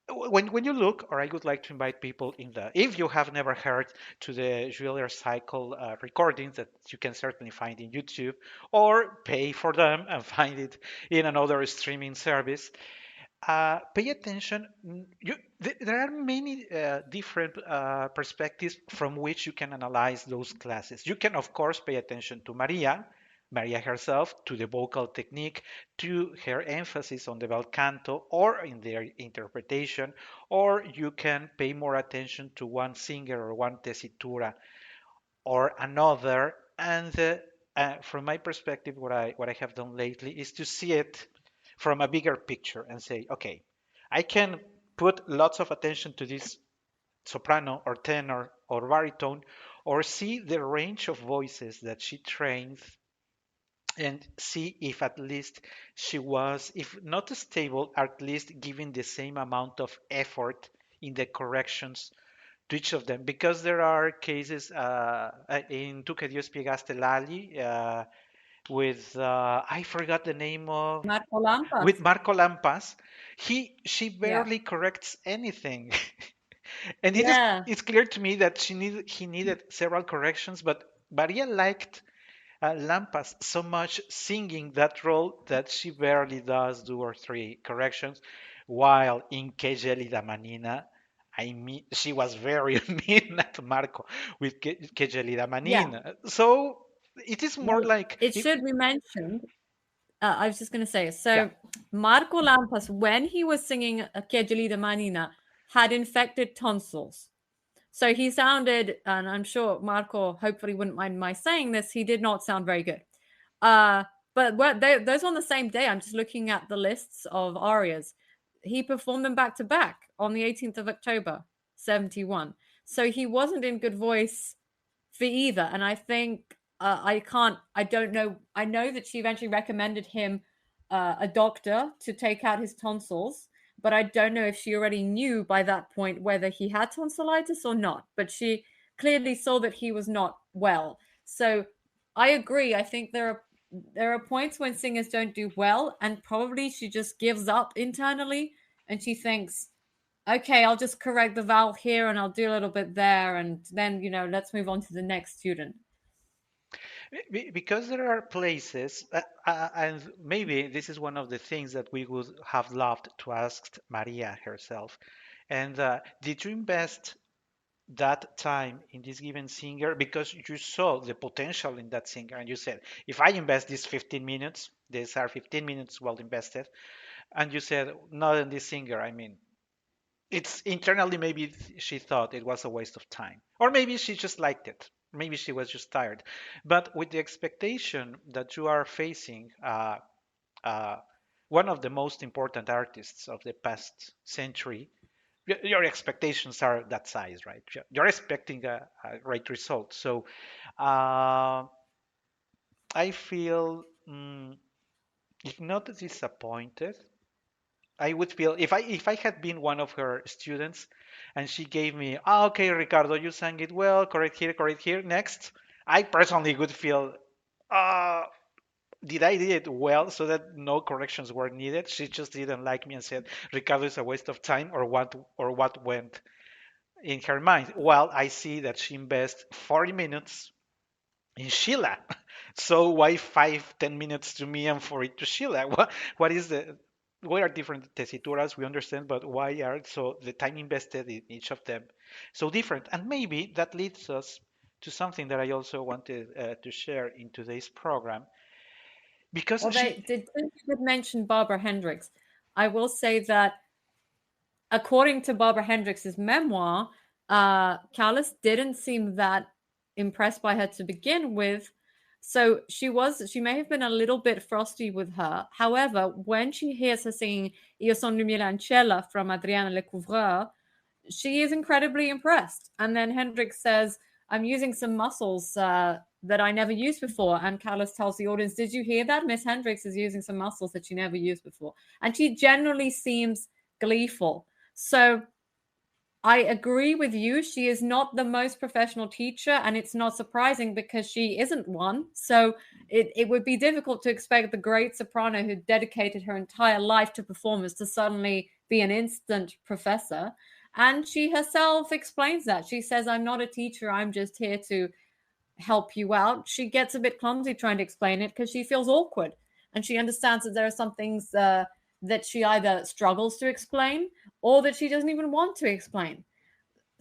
when you look, or I would like to invite people in the, if you have never heard to the Juilliard Cycle recordings that you can certainly find in YouTube, or pay for them and find it in another streaming service. Pay attention. There are many different perspectives from which you can analyze those classes. You can, of course, pay attention to Maria herself, to the vocal technique, to her emphasis on the bel canto or in their interpretation, or you can pay more attention to one singer or one tessitura or another. And from my perspective, what I have done lately is to see it from a bigger picture and say, okay, I can put lots of attention to this soprano or tenor or baritone, or see the range of voices that she trains and see if at least she was, if not stable, at least giving the same amount of effort in the corrections to each of them, because there are cases in Tu que Dios piegaste Lali with I forgot the name of, Marco with Lampas. Marco Lampas. She Yeah. barely corrects anything, and Yeah. it's clear to me that he needed several corrections, but Maria liked Lampas so much singing that role that she barely does 2 or 3 corrections, while in Que Gelida Manina, I mean, she was very mean at Marco with Que Gelida Yeah. Manina. So it is more Well, like it if, should be mentioned. I was just going to say, yeah, so Marco Lampas, when he was singing Che Gelida Manina, had infected tonsils. So he sounded, and I'm sure Marco hopefully wouldn't mind my saying this, he did not sound very good. Uh, but those on the same day, I'm just looking at the lists of arias. He performed them back to back on the 18th of October, 71. So he wasn't in good voice for either. And I think I don't know. I know that she eventually recommended him a doctor to take out his tonsils, but I don't know if she already knew by that point whether he had tonsillitis or not. But she clearly saw that he was not well. So I agree. I think there are points when singers don't do well, and probably she just gives up internally and she thinks, okay, I'll just correct the vowel here and I'll do a little bit there, and then let's move on to the next student. because there are places, and maybe this is one of the things that we would have loved to ask Maria herself. And did you invest that time in this given singer because you saw the potential in that singer and you said, if I invest these 15 minutes, these are 15 minutes well invested, and you said, not in this singer, I mean, it's internally maybe she thought it was a waste of time, or maybe she just liked it, maybe she was just tired, but with the expectation that you are facing uh, one of the most important artists of the past century, your expectations are that size, right? You're expecting a great result. So uh, I feel, if not disappointed, I would feel if I had been one of her students and she gave me, okay, Ricardo, you sang it well, correct here, next. I personally would feel, uh, did I did it well so that no corrections were needed? She just didn't like me and said, Ricardo is a waste of time, or what went in her mind. Well, I see that she invests 40 minutes in Sheila. So why 5, 10 minutes to me and 40 to Sheila? What is the, what are different tesituras? We understand, but why are so the time invested in each of them so different? And maybe that leads us to something that I also wanted to share in today's program, because Well, she, they did mention Barbara Hendricks. I will say that according to Barbara Hendricks' memoir, Callas didn't seem that impressed by her to begin with. So she may have been a little bit frosty with her. However, when she hears her singing Io son Milancella from Adriana Lecouvreur, she is incredibly impressed. And then Hendricks says, I'm using some muscles that I never used before. And Callas tells the audience, did you hear that? Miss Hendricks is using some muscles that she never used before. And she generally seems gleeful. So I agree with you. She is not the most professional teacher, and it's not surprising because she isn't one. So it would be difficult to expect the great soprano who dedicated her entire life to performance to suddenly be an instant professor. And she herself explains that. She says, I'm not a teacher. I'm just here to help you out. She gets a bit clumsy trying to explain it because she feels awkward. And she understands that there are some things that she either struggles to explain or that she doesn't even want to explain.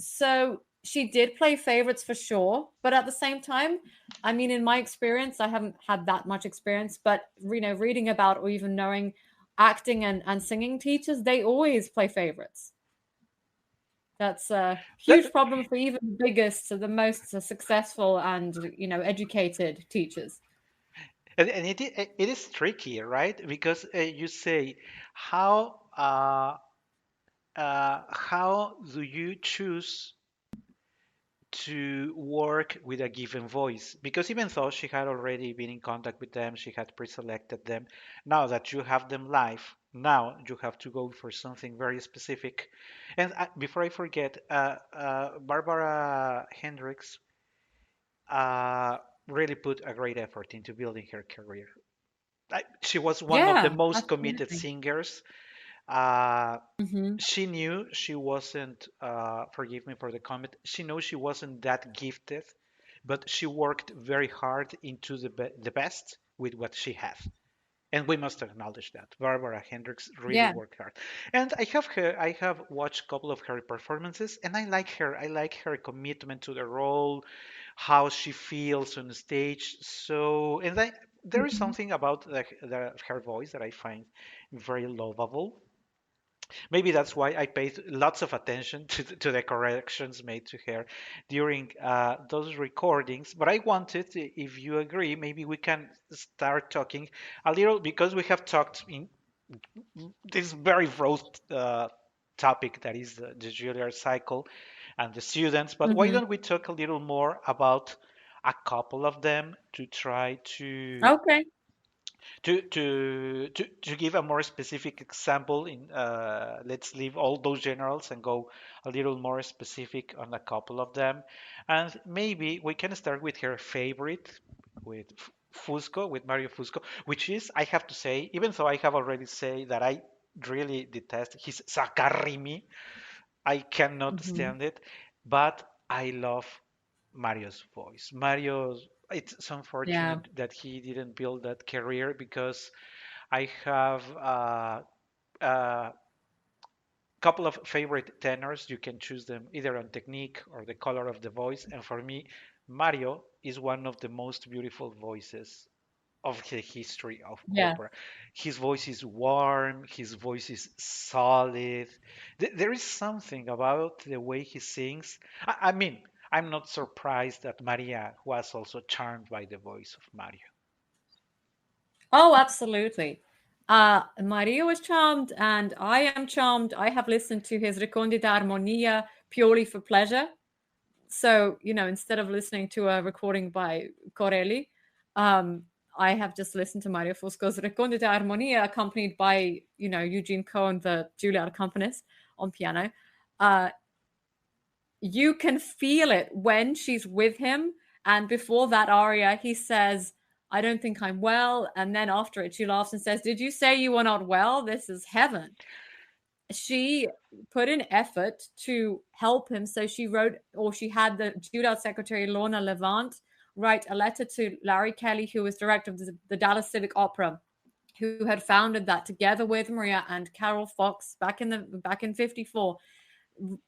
So she did play favorites for sure. But at the same time, I mean, in my experience, I haven't had that much experience, but, reading about or even knowing acting and singing teachers, they always play favorites. That's a huge problem for even the biggest, the most successful and, educated teachers. And it is tricky, right? Because you say, how do you choose to work with a given voice? Because even though she had already been in contact with them, she had pre-selected them. Now that you have them live, now you have to go for something very specific. And before I forget, Barbara Hendricks really put a great effort into building her career. She was one of the most committed singers. She knew she wasn't, forgive me for the comment, she knew she wasn't that gifted, but she worked very hard into the best with what she had. And we must acknowledge that Barbara Hendricks really worked hard. And I have watched a couple of her performances, and I like her. I like her commitment to the role, how she feels on stage. So, and there is something about her voice that I find very lovable. Maybe that's why I paid lots of attention to the corrections made to her during those recordings. But I wanted, if you agree, maybe we can start talking a little, because we have talked in this very broad topic that is the Juilliard cycle and the students. But why don't we talk a little more about a couple of them to try to to give a more specific example. In let's leave all those generals and go a little more specific on a couple of them, and maybe we can start with her favorite, with Fusco, with Mario Fusco, which is, I have to say, even though I have already said that I really detest his Sakarimi, I cannot stand it, but I love Mario's voice. It's unfortunate that he didn't build that career, because I have a couple of favorite tenors. You can choose them either on technique or the color of the voice. And for me, Mario is one of the most beautiful voices of the history of opera. His voice is warm, his voice is solid. There is something about the way he sings. I mean, I'm not surprised that Maria was also charmed by the voice of Mario. Oh, absolutely. Maria was charmed, and I am charmed. I have listened to his Recondita Armonia purely for pleasure. So, instead of listening to a recording by Corelli, I have just listened to Mario Fusco's Recondita Armonia, accompanied by, Eugene Cohen, the Juilliard accompanist, on piano. You can feel it when she's with him. And before that aria, he says, I don't think I'm well. And then after it, she laughs and says, did you say you were not well? This is heaven. She put in effort to help him. So she had the Juilliard secretary, Lorna Levant, write a letter to Larry Kelly, who was director of the Dallas Civic Opera, who had founded that together with Maria and Carol Fox back in 1954.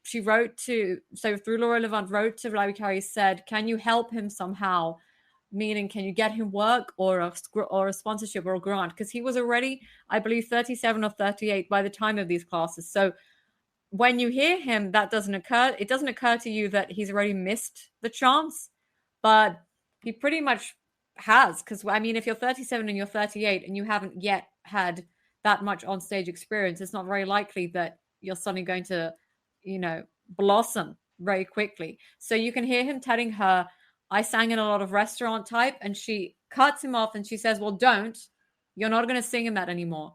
She wrote through Laura Levant, wrote to Larry Kelly, said, can you help him somehow? meaning can you get him work or a sponsorship or a grant? Because he was already, I believe, 37 or 38 by the time of these classes. So when you hear him, that doesn't occur. It doesn't occur to you that he's already missed the chance, but he pretty much has. Because I mean, if you're 37 and you're 38 and you haven't yet had that much on stage experience, it's not very likely that you're suddenly going to, blossom very quickly. So you can hear him telling her, I sang in a lot of restaurant type, and she cuts him off and she says, well, don't. You're not going to sing in that anymore.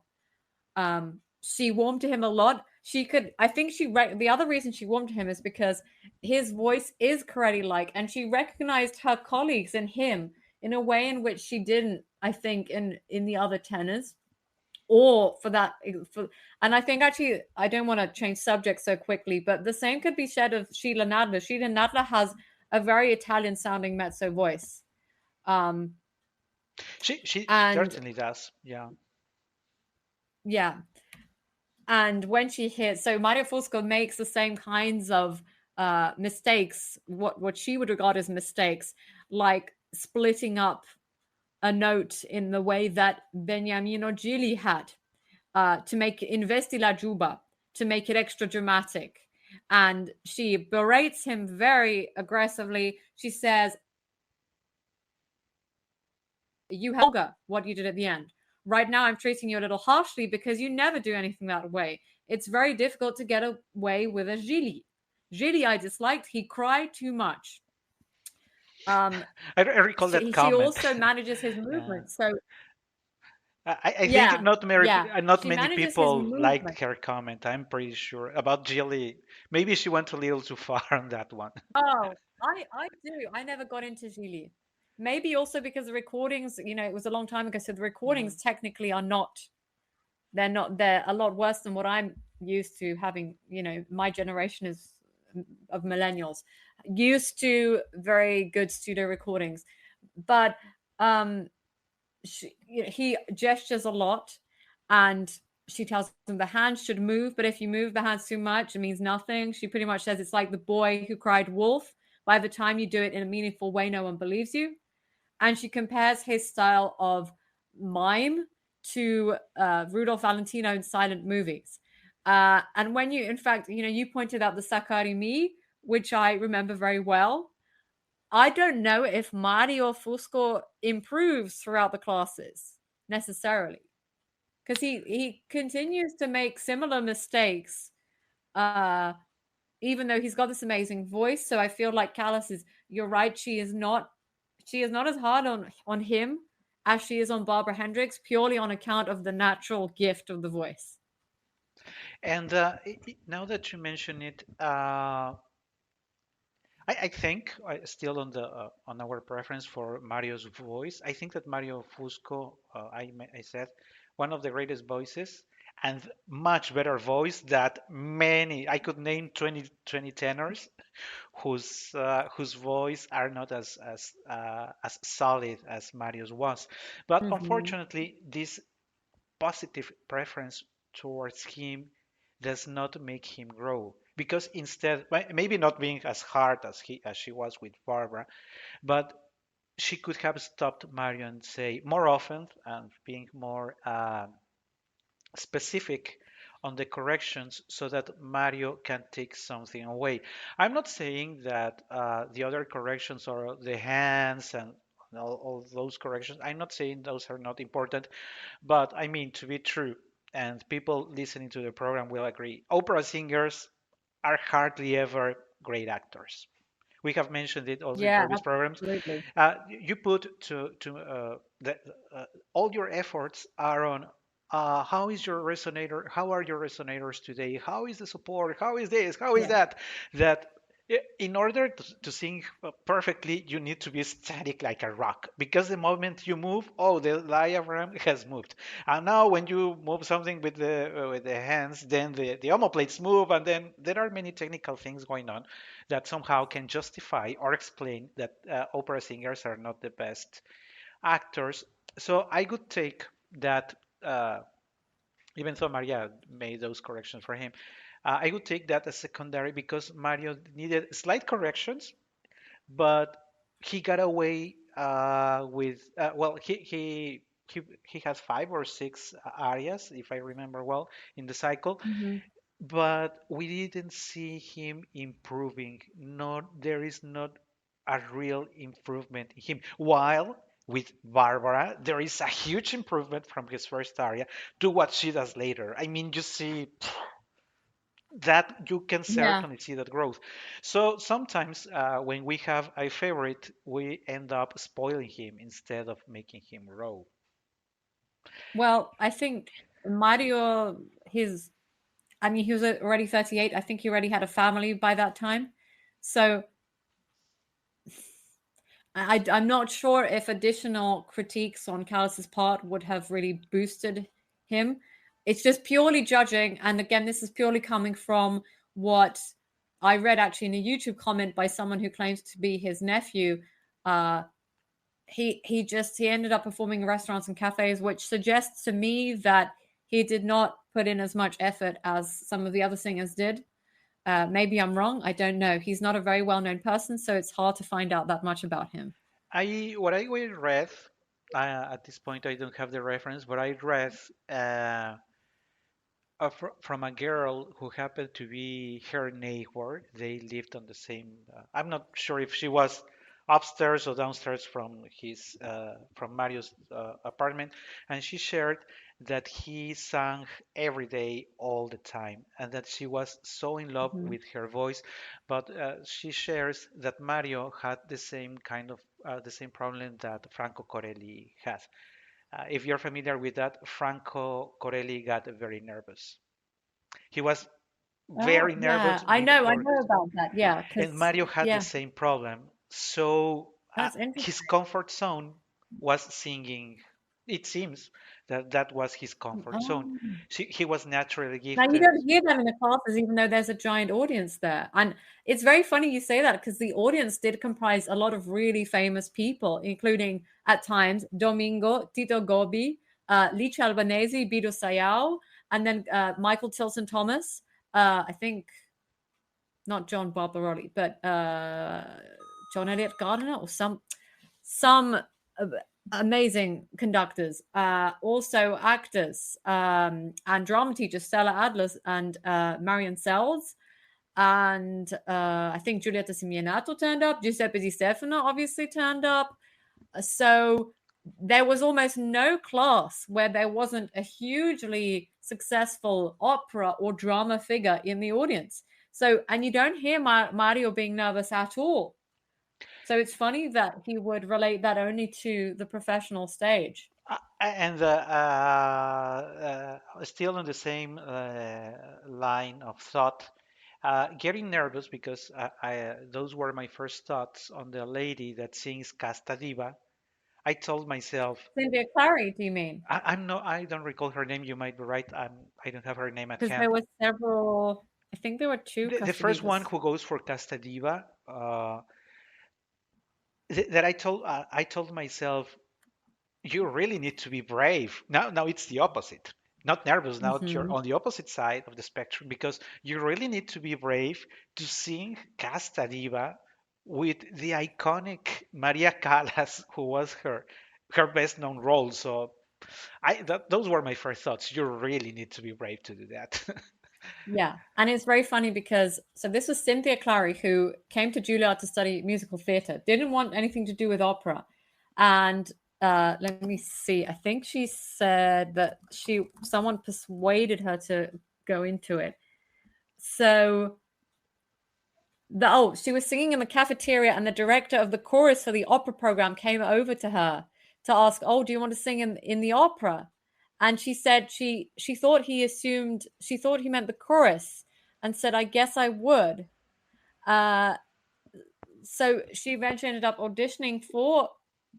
She warmed to him a lot. I think the other reason she warmed to him is because his voice is karate like, and she recognized her colleagues in him in a way in which she didn't, I think, in the other tenors. Or and I think actually, I don't want to change subjects so quickly, but the same could be said of Sheila Nadler. Sheila Nadler has a very Italian sounding mezzo voice. She And certainly does. Yeah. yeah. And when she hits, so Mario Fusco makes the same kinds of mistakes, what she would regard as mistakes, like splitting up a note in the way that Beniamino Gigli had, to make Investi la Giuba, to make it extra dramatic. And she berates him very aggressively. She says, you have what you did at the end. Right now, I'm treating you a little harshly because you never do anything that way. It's very difficult to get away with a Gigli. Gigli I disliked. He cried too much. I recall that She comment. also manages his movement. So I think yeah, not yeah. not She many manages his people liked movement. her comment. I'm pretty sure about Jilly. Maybe she went a little too far on that one. Oh, I do. I never got into Gigli. Maybe also because the recordings, it was a long time ago, so the recordings technically are not. They're a lot worse than what I'm used to having. My generation is of millennials used to very good studio recordings, but he gestures a lot, and she tells him the hands should move, but if you move the hands too much, it means nothing. She pretty much says it's like the boy who cried wolf. By the time you do it in a meaningful way, no one believes you. And she compares his style of mime to Rudolph Valentino in silent movies. And when in fact, you pointed out the Sakari Mi, which I remember very well. I don't know if Mario Fusco improves throughout the classes necessarily, because he continues to make similar mistakes, even though he's got this amazing voice. So I feel like Callas is. You're right. She is not as hard on him as she is on Barbara Hendricks, purely on account of the natural gift of the voice. And now that you mention it, I think still on the on our preference for Mario's voice. I think that Mario Fusco, I said, one of the greatest voices and much better voice that many. I could name 20 tenors whose voice are not as solid as Mario's was. But Mm-hmm. unfortunately, this positive preference towards him does not make him grow because instead maybe not being as hard as she was with Barbara, but she could have stopped Mario and say more often and being more specific on the corrections so that Mario can take something away. I'm not saying that the other corrections or the hands and all those corrections, I'm not saying those are not important, but I mean, to be true, and people listening to the program will agree, opera singers are hardly ever great actors. We have mentioned it also in Yeah, previous programs. absolutely. You put to all your efforts are on how is your resonator? How are your resonators today? How is the support? How is this? How is Yeah. that? That in order to sing perfectly, you need to be static like a rock because the moment you move, oh, the diaphragm has moved. And now when you move something with the hands, then the omoplates move, and then there are many technical things going on that somehow can justify or explain that opera singers are not the best actors. So I would take that, even though Maria made those corrections for him, I would take that as secondary because Mario needed slight corrections, but he got away with well, he has 5 or 6 arias, if I remember well, in the cycle, Mhm. but we didn't see him improving. Not there is not a real improvement in him. While with Barbara, there is a huge improvement from his first aria to what she does later. I mean, you see that you can Yeah. certainly see that growth. So sometimes when we have a favorite, we end up spoiling him instead of making him grow. Well, I think Mario, I mean, he was already 38. I think he already had a family by that time. So I'm not sure if additional critiques on Callas's part would have really boosted him. It's just purely judging. And again, this is purely coming from what I read actually in a YouTube comment by someone who claims to be his nephew. Uh, he ended up performing in restaurants and cafes, which suggests to me that he did not put in as much effort as some of the other singers did. Maybe I'm wrong. I don't know. He's not a very well-known person, so it's hard to find out that much about him. I read at this point I don't have the reference, but I read from a girl who happened to be her neighbor. They lived on the same. I'm not sure if she was upstairs or downstairs from his from Mario's apartment, and she shared that he sang every day all the time, and that she was so in love Mhm. with her voice. But she shares that Mario had the same kind of the same problem that Franco Corelli has. If you're familiar with that, Franco Corelli got very nervous. He was Oh, very yeah. nervous I before, know about that. Yeah, and because Mario had the yeah, same problem. So that's interesting. his comfort zone was singing. It seems that that was his comfort zone. Oh. He was naturally Now you gifted. don't hear them in the classes, even though there's a giant audience there. And it's very funny you say that because the audience did comprise a lot of really famous people, including at times Domingo, Tito Gobi, Licia Albanese, Bido Sayao, and then Michael Tilson Thomas. I think not John Barbaroli, but John Elliott Gardiner or some amazing conductors, also actors, and drama teachers, Stella Adler and Marion Sells. And I think Giulietta Simianato turned up. Giuseppe Di Stefano obviously turned up. So there was almost no class where there wasn't a hugely successful opera or drama figure in the audience. So, and you don't hear Mario being nervous at all. So it's funny that he would relate that only to the professional stage. And still on the same line of thought, getting nervous because those were my first thoughts on the lady that sings Casta Diva. I told myself, Cynthia Clary, do you mean? I don't recall her name. You might be right. I don't have her name at Because hand. there were several, I think there were two The first one Custodivas. who goes for Casta Diva, that I told myself, you really need to be brave. Now it's the opposite. Not nervous. Now you're Mm-hmm. on the opposite side of the spectrum because you really need to be brave to sing Casta Diva with the iconic Maria Callas, who was her best known role. So those were my first thoughts. You really need to be brave to do that. Yeah. And it's very funny because, so this was Cynthia Clary, who came to Juilliard to study musical theatre, didn't want anything to do with opera. And let me see, I think she said that someone persuaded her to go into it. So she was singing in the cafeteria, and the director of the chorus for the opera program came over to her to ask, "Oh, do you want to sing in the opera?" And she said she thought she thought he meant the chorus, and said, "I guess I would." Uh, so she eventually ended up auditioning for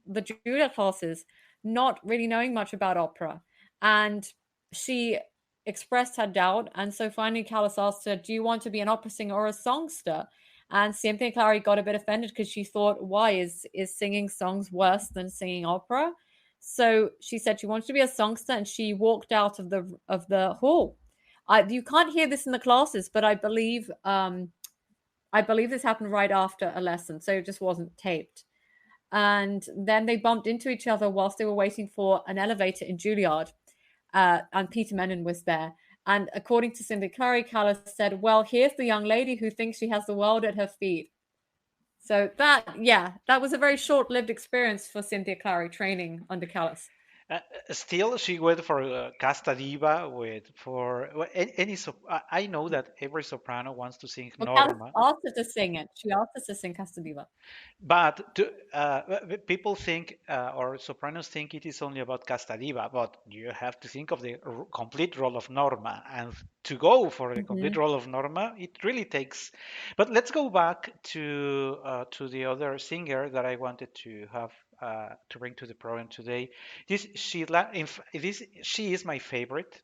the Juilliard classes, not really knowing much about opera, and she expressed her doubt. And so finally, Callas asked her, "Do you want to be an opera singer or a songster?" And Cynthia Clary got a bit offended because she thought, "Why is singing songs worse than singing opera?" So she said she wanted to be a songster, and she walked out of the hall. You can't hear this in the classes, but I believe this happened right after a lesson, so it just wasn't taped. And then they bumped into each other whilst they were waiting for an elevator in Juilliard. And Peter Menon was there. And according to Cindy Clary, Callas said, well, here's the young lady who thinks she has the world at her feet. So that was a very short-lived experience for Cynthia Clary training under Callas. Still, she went for Casta Diva I know that every soprano wants to sing Well, Callas Norma. asked her to sing it. She asked us to sing Casta Diva. But people think, or sopranos think it is only about Casta Diva, but you have to think of the complete role of Norma. And to go for the complete role of Norma, it really takes. But let's go back to the other singer that I wanted to have to bring to the program today. She is my favorite.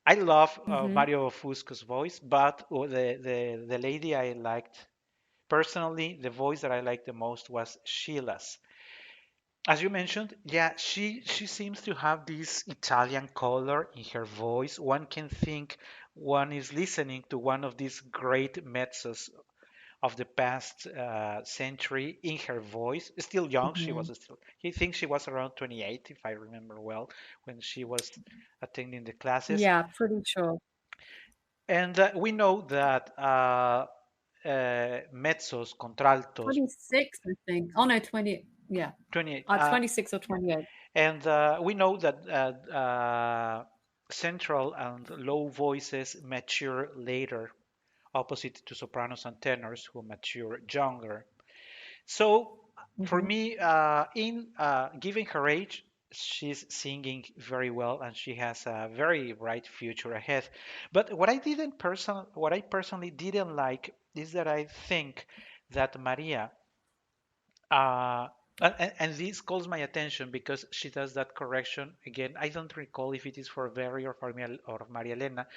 I love Mario Fusco's voice, but the lady I liked personally, the voice that I liked the most was Sheila's. As you mentioned, yeah, she seems to have this Italian color in her voice. One can think one is listening to one of these great mezzos of the past century in her voice. Still young, he thinks she was around 28, if I remember well, when she was attending the classes. Yeah, pretty sure. And we know that mezzos, contraltos, 26, I think. Oh no, 20. Yeah, 28. 26 or 28. And we know that central and low voices mature later, opposite to sopranos and tenors who mature younger. So for me, in given her age, she's singing very well and she has a very bright future ahead. But what I personally didn't like is that I think that Maria and this calls my attention because she does that correction again. I don't recall if it is for Verri or Maria Elena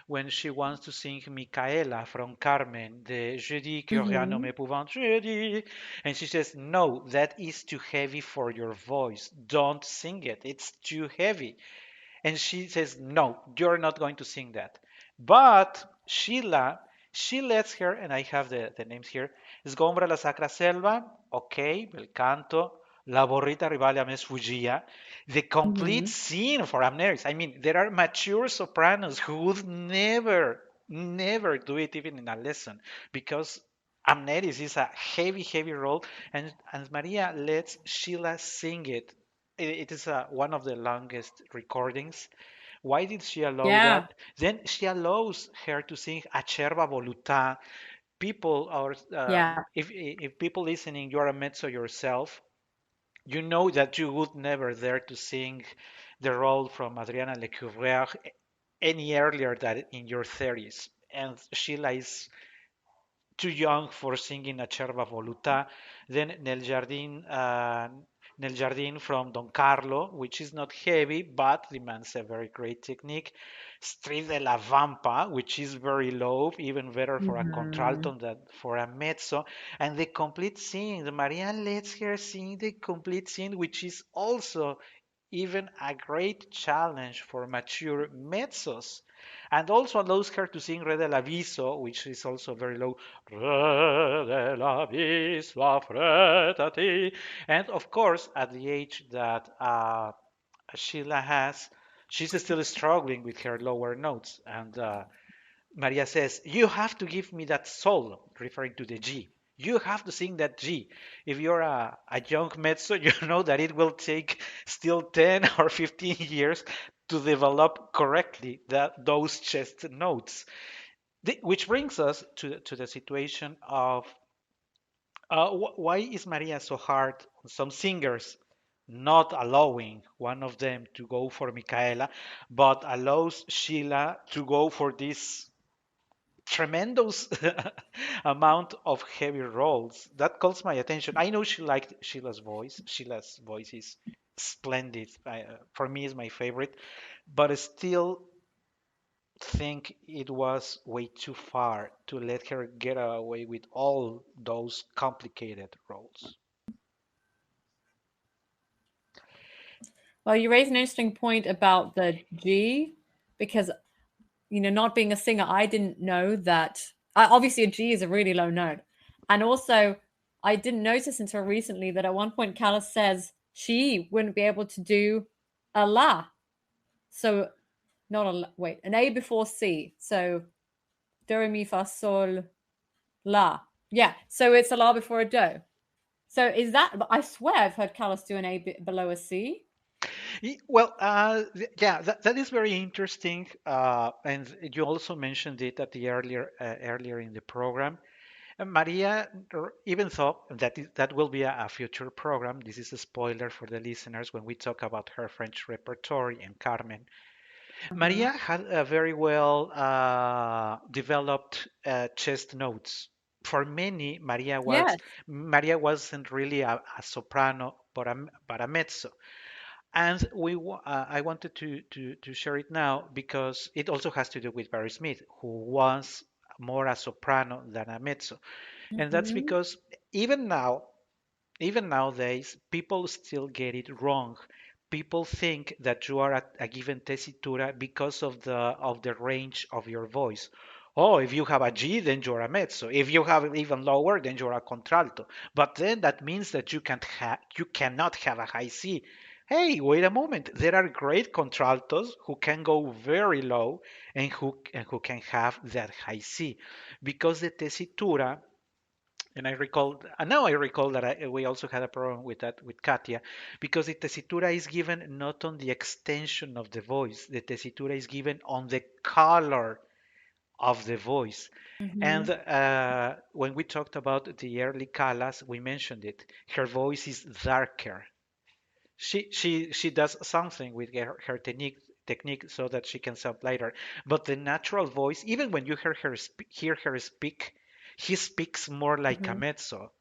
when she wants to sing Micaela from Carmen, the Je dis que rien ne m'épouvante, je dis, and she says, no, that is too heavy for your voice. Don't sing it. It's too heavy. And she says, no, you're not going to sing that. But Sheila, she lets her, and I have the names here, Sgombra la Sacra Selva, okay, bel canto, La Borrita Rivale a me sfuggía, the complete scene for Amneris. I mean, there are mature sopranos who would never do it even in a lesson because Amneris is a heavy, heavy role, and Maria lets Sheila sing it. It is one of the longest recordings. Why did she allow that? Then she allows her to sing Acerba Voluta. People are, if people listening, you're a mezzo yourself, you know that you would never dare to sing the role from Adriana Lecouvreur any earlier than in your 30s. And Sheila is too young for singing Acerba Voluta. Then Nel Jardin from Don Carlo, which is not heavy but demands a very great technique. Street de la Vampa, which is very low, even better for a contralto than for a mezzo. And the complete scene, the Maria lets her sing the complete scene, which is also even a great challenge for mature mezzos, and also allows her to sing Re del Aviso, which is also very low. Re del Aviso, affrettati. And of course, at the age that Sheila has, she's still struggling with her lower notes. And Maria says, you have to give me that soul, referring to the G. You have to sing that G. If you're a young mezzo, you know that it will take still 10 or 15 years to develop correctly those chest notes. Which brings us to the situation of why is Maria so hard on some singers, not allowing one of them to go for Micaela, but allows Sheila to go for this tremendous amount of heavy roles. That calls my attention. I know she liked Sheila's voice. Sheila's voice is splendid. For me, is my favorite, but I still think it was way too far to let her get away with all those complicated roles. Well, you raise an interesting point about the G, because, not being a singer, I didn't know that. Obviously, a G is a really low note. And also, I didn't notice until recently that at one point Callas says she wouldn't be able to do a la. So not a wait, an A before C. So do re mi fa sol la. Yeah, so it's a la before a do. So is that? I swear I've heard Callas do an A below a C. Well, yeah, that is very interesting, and you also mentioned it at the earlier in the program. And Maria, even though that will be a future program, this is a spoiler for the listeners when we talk about her French repertoire and Carmen. Mm-hmm. Maria had a very well developed chest notes. For many, Yes. Maria wasn't really a soprano, but a mezzo. And I wanted to share it now because it also has to do with Barry Smith, who was more a soprano than a mezzo. And that's Mm-hmm. because even now, even nowadays, people still get it wrong. People think that you are at a given tessitura because of the range of your voice. Oh, if you have a G, then you're a mezzo. If you have it even lower, then you're a contralto. But then that means that you cannot have a high C. Hey, wait a moment. There are great contraltos who can go very low and who can have that high C because the tessitura, and I recall, and now I recall that we also had a problem with that with Katia, because the tessitura is given not on the extension of the voice, the tessitura is given on the color of the voice. Mm-hmm. And when we talked about the early Callas, we mentioned it. Her voice is darker. She does something with her technique so that she can sound lighter. But the natural voice, even when you hear her speak, he speaks more like a Mm-hmm. mezzo.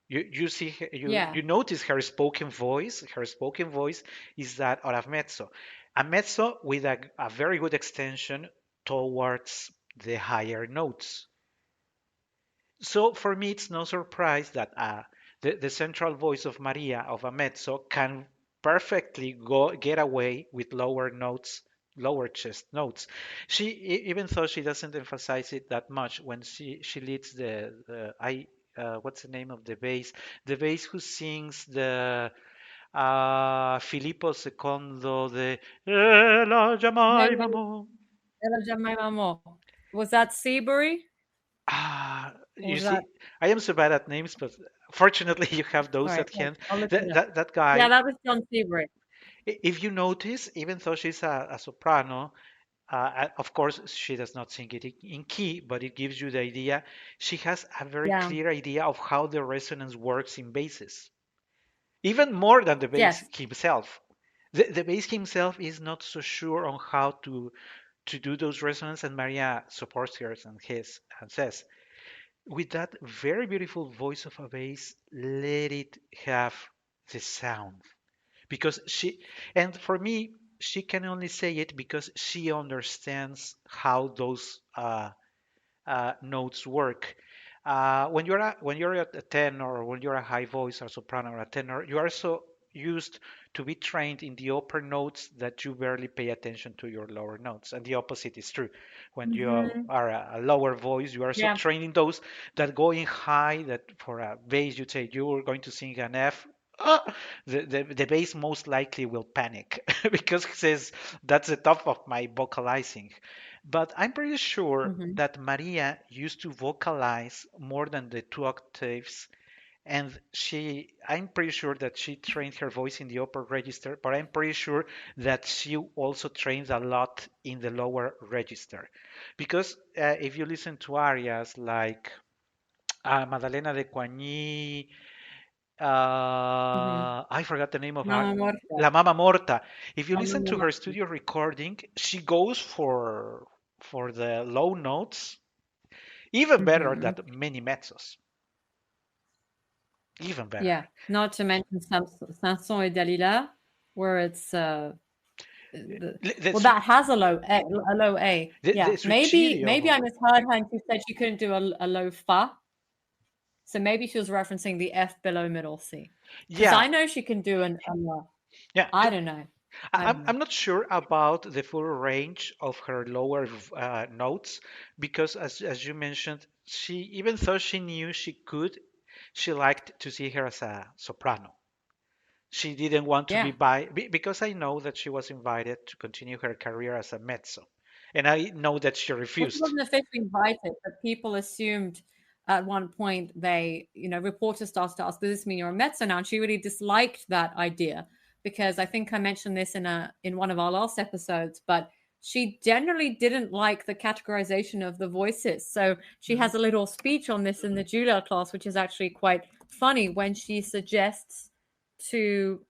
You see Yeah. you notice her spoken voice. Her spoken voice is that of mezzo, a mezzo with a very good extension towards the higher notes. So for me, it's no surprise that the central voice of Maria of a mezzo can perfectly get away with lower notes, lower chest notes. Even though she doesn't emphasize it that much when she leads the I what's the name of the bass? The bass who sings the Filippo Secondo, the la Hello, chiamai hello, Jemima. Was that Seabury? Or You was that? see, I am so bad at names, but fortunately you have All those right, at hand. I'll look it up. That Yeah, guy, that was John Seabury. if you notice, even though she's a soprano, of course she does not sing it in key, but it gives you the idea. She has a very Yeah. clear idea of how the resonance works in basses, even more than the bass Yes. himself. The bass himself is not so sure on how to do those resonance, and Maria supports her and says, with that very beautiful voice of a bass, let it have the sound. Because and for me, she can only say it because she understands how those notes work. When you're at a tenor or when you're a high voice or soprano or a tenor, you are so used to be trained in the upper notes that you barely pay attention to your lower notes. And the opposite is true. When you Mm-hmm. are a lower voice, you are so Yeah. trained in those that going high, that for a bass you say you are going to sing an F. The bass most likely will panic because it says that's the top of my vocalizing. But I'm pretty sure Mm-hmm. that Maria used to vocalize more than the two octaves, and I'm pretty sure that she trained her voice in the upper register, but I'm pretty sure that she also trains a lot in the lower register. Because if you listen to arias like Madalena de Coigny, Mm-hmm. I forgot the name of her, Mama Morta. La Mama Morta. If you Mama listen to her Morta. studio recording, she goes for the low notes even better Mm-hmm. than many mezzos. Even better. Yeah. Not to mention Samson et Dalila, where it's The, well, sui- that has a low A, a low A. the Yeah. Maybe I suicidio. misheard her and she said she couldn't do a low fa. So maybe she was referencing the F below middle C. Because Yeah, I know she can do a low. yeah. I don't know. I don't know. I'm not sure about the full range of her lower notes because, as you mentioned, she even though she knew she could, she liked to see her as a soprano. She didn't want to be Yeah. because I know that she was invited to continue her career as a mezzo, and I know that she Well, she refused. wasn't officially invited, but people assumed at one point reporters started to ask, does this mean you're a mezzo now? And she really disliked that idea because I think I mentioned this in one of our last episodes, but she generally didn't like the categorization of the voices. So she Mhm. has a little speech on this in the Juilliard class, which is actually quite funny when she suggests to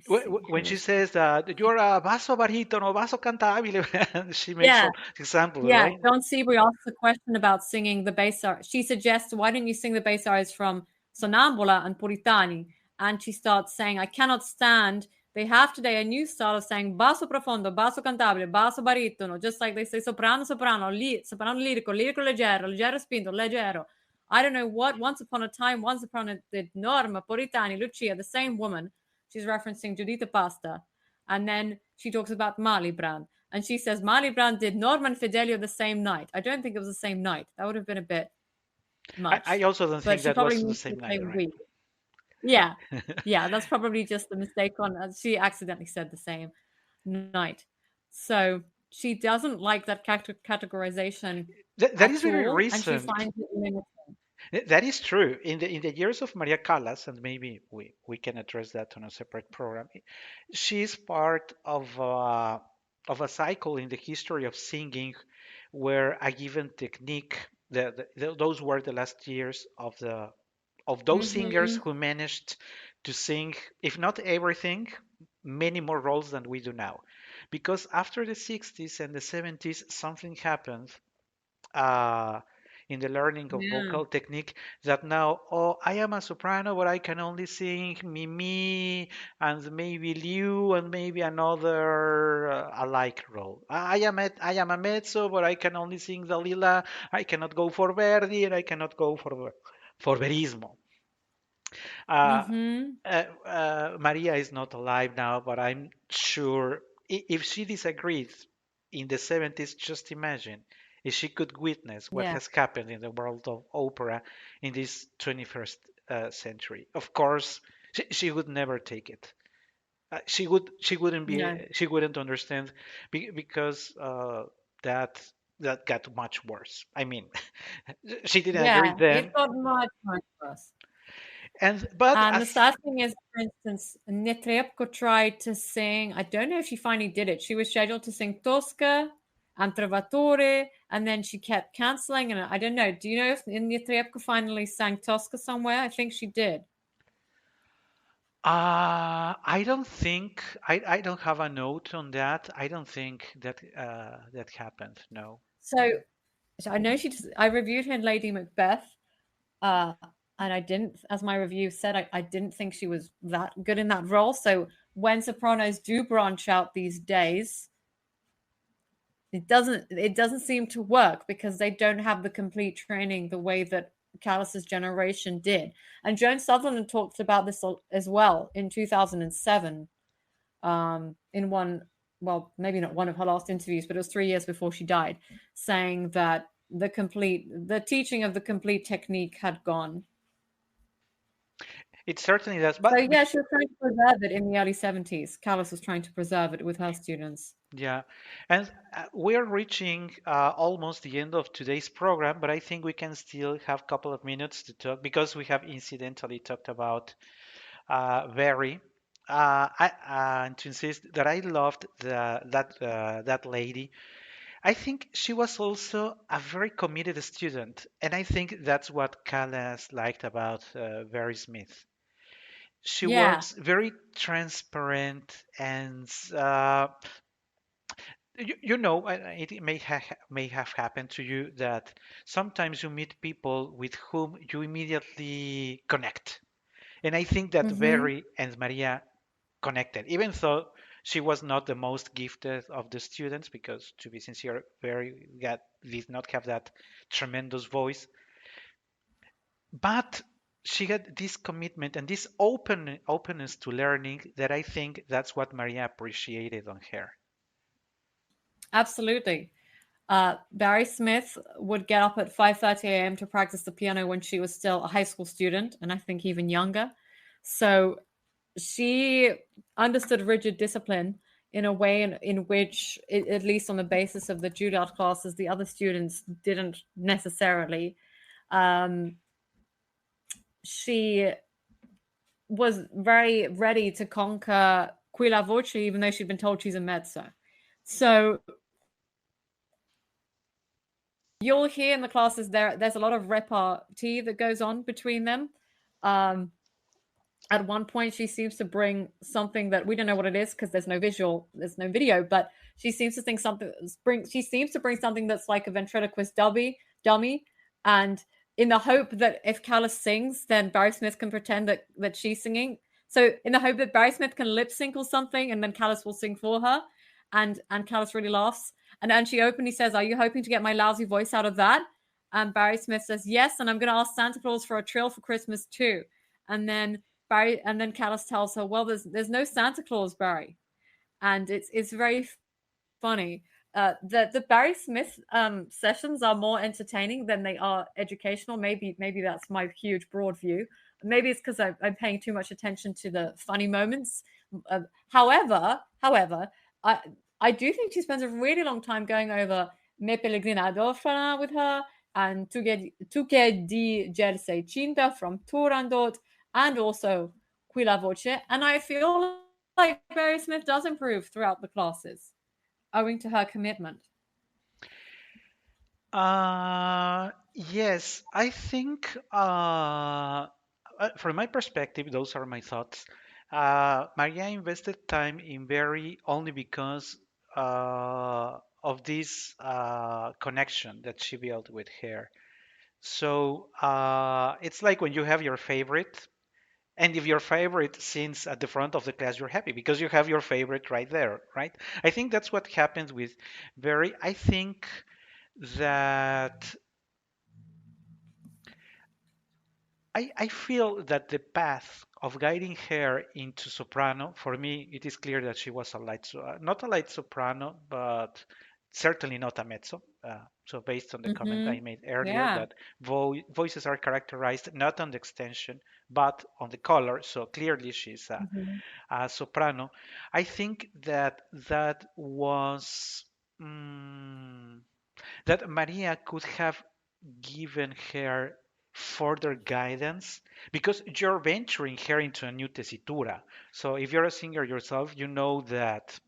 When she says that you're a basso baritono, basso cantabile, she makes yeah. some examples, Yeah, right? John Seabury asks a question about singing the bass aria. She suggests, why don't you sing the bass arias from Sonnambula and Puritani? And she starts saying, I cannot stand. They have today a new style of saying basso profondo, basso cantabile, basso baritono, just like they say soprano, soprano, soprano lirico, lirico leggero, leggero spinto, leggero. I don't know what. Once upon a time, once upon a Norma, Puritani, Lucia, the same woman. She's referencing Giuditta Pasta. And then she talks about Malibran. And she says Malibran did Norman Fidelio the same night. I don't think it was the same night. That would have been a bit I much. also don't But think she that probably was the means same the night, same right? week. Yeah. Yeah, that's probably just a mistake on she accidentally said the same night. So she doesn't like that categorization That is at very all, and she recent. finds it limiting. That is true. In the years of Maria Callas, and maybe we can address that on a separate program. She's part of a cycle in the history of singing, where a given technique. Those were the last years of those singers Mm-hmm. who managed to sing, if not everything, many more roles than we do now. Because after the 60s and the 70s, something happened uh, in the learning of Yeah. vocal technique that now, oh, I am a soprano, but I can only sing Mimi and maybe Liu and maybe another alike role. I am a mezzo, but I can only sing Dalila. I cannot go for Verdi and I cannot go for Verismo. Uh, Mm-hmm. Maria is not alive now, but I'm sure if she disagrees in the 70s, just imagine if she could witness what Yeah. has happened in the world of opera in this 21st century. Of course, she would never take it. No. She wouldn't understand because that that got much worse. I mean, she didn't agree Yeah. It then, got much, much worse. and but And the as sad thing is, for instance, Netrebko tried to sing. I don't know if she finally did it. She was scheduled to sing Tosca and Trovatore, and then she kept canceling. And I don't know. Do you know if Netrebko finally sang Tosca somewhere? I think she did. I don't think I don't have a note on that. I don't think that that happened. No. So I know she. I reviewed her in Lady Macbeth, uh, and I didn't, as my review said, I didn't think she was that good in that role. So when sopranos do branch out these days, it doesn't seem to work because they don't have the complete training the way that Callas's generation did. And Joan Sutherland talked about this as well in 2007 in one, well, maybe not one of her last interviews, but it was 3 years before she died, saying that the teaching of the complete technique had gone. It certainly does. So But yeah, she was trying to preserve it in the early 70s. Callas was trying to preserve it with her students. yeah, and we're reaching almost the end of today's program, but I think we can still have a couple of minutes to talk because we have incidentally talked about Very. And to insist that I loved that lady. I think she was also a very committed student, and I think that's what Callas liked about Very Smith. She Yeah, was very transparent and you know it may have happened to you that sometimes you meet people with whom you immediately connect. And I think that mm-hmm. Very and Maria connected, even though she was not the most gifted of the students, because to be sincere, Very did not have that tremendous voice, but she had this commitment and this openness to learning that I think that's what Maria appreciated on her. Absolutely. Barry Smith would get up at 5:30 a.m. to practice the piano when she was still a high school student, and I think even younger. So she understood rigid discipline in a way in which, at least on the basis of the Juilliard classes, the other students didn't necessarily. She was very ready to conquer qui la voce, even though she'd been told she's a mezzo. So you'll hear in the classes there's a lot of repartee that goes on between them. At one point, she seems to bring something that we don't know what it is because there's no video, but she seems to bring something that's like a ventriloquist dummy, and in the hope that if Callas sings, then Barry Smith can pretend that she's singing. So in the hope that Barry Smith can lip sync or something, and then Callas will sing for her, and Callas really laughs. And then she openly says, "Are you hoping to get my lousy voice out of that?" And Barry Smith says, "Yes, and I'm going to ask Santa Claus for a trill for Christmas too." And then Callas tells her, "Well, there's no Santa Claus, Barry," and it's very funny. The Barry Smith sessions are more entertaining than they are educational. Maybe that's my huge broad view. Maybe it's because I'm paying too much attention to the funny moments. However, I do think she spends a really long time going over Me Pellegrinado with her, and Tu che di Jersey Cinta from Turandot, and also Qui la voce. And I feel like Barry Smith does improve throughout the classes, owing to her commitment. Yes, I think from my perspective, those are my thoughts. Maria invested time in Barry only because of this connection that she built with her. So it's like when you have your favorite, and if your favorite sings at the front of the class, you're happy because you have your favorite right there, right? I think that's what happens with Barry. I think that I feel that the path of guiding her into soprano, for me, it is clear that she was not a light soprano, but certainly not a mezzo. So based on the comment I made earlier, Yeah. that voices are characterized not on the extension, but on the color. So clearly she's a soprano. I think that was that Maria could have given her further guidance because you're venturing her into a new tessitura. So if you're a singer yourself, you know that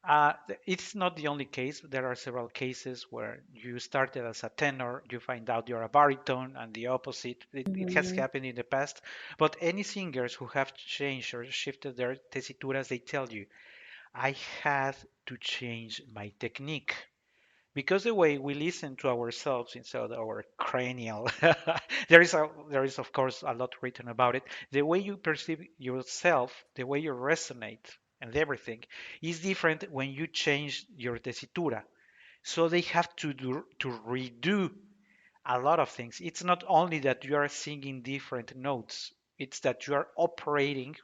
uh, it's not the only case. There are several cases where you started as a tenor, you find out you're a baritone, and the opposite. It has happened in the past. But any singers who have changed or shifted their tessituras, they tell you, I had to change my technique because the way we listen to ourselves instead of our cranial, there is of course a lot written about it. The way you perceive yourself, the way you resonate, and everything is different when you change your tessitura. So they have to redo a lot of things. It's not only that you are singing different notes; it's that you are operating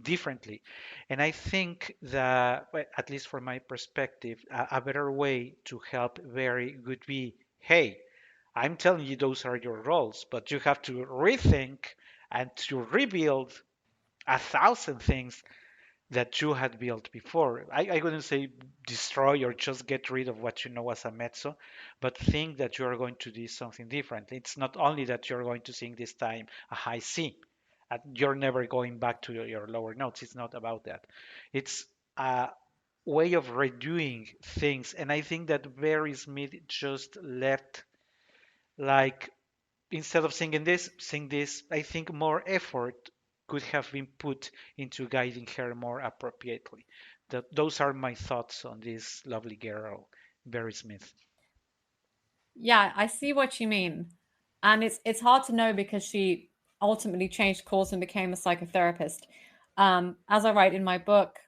differently. And I think that, well, at least from my perspective, a better way to help Very would be, hey, I'm telling you those are your roles, but you have to rethink and to rebuild 1,000 things that you had built before. I wouldn't say destroy or just get rid of what you know as a mezzo, but think that you are going to do something different. It's not only that you're going to sing this time a high C, and you're never going back to your lower notes. It's not about that. It's a way of redoing things, and I think that Barry Smith just left like instead of singing this, sing this. I think more effort could have been put into guiding her more appropriately. Those are my thoughts on this lovely girl, Barry Smith. Yeah, I see what you mean. And it's hard to know because she ultimately changed course and became a psychotherapist. As I write in my book,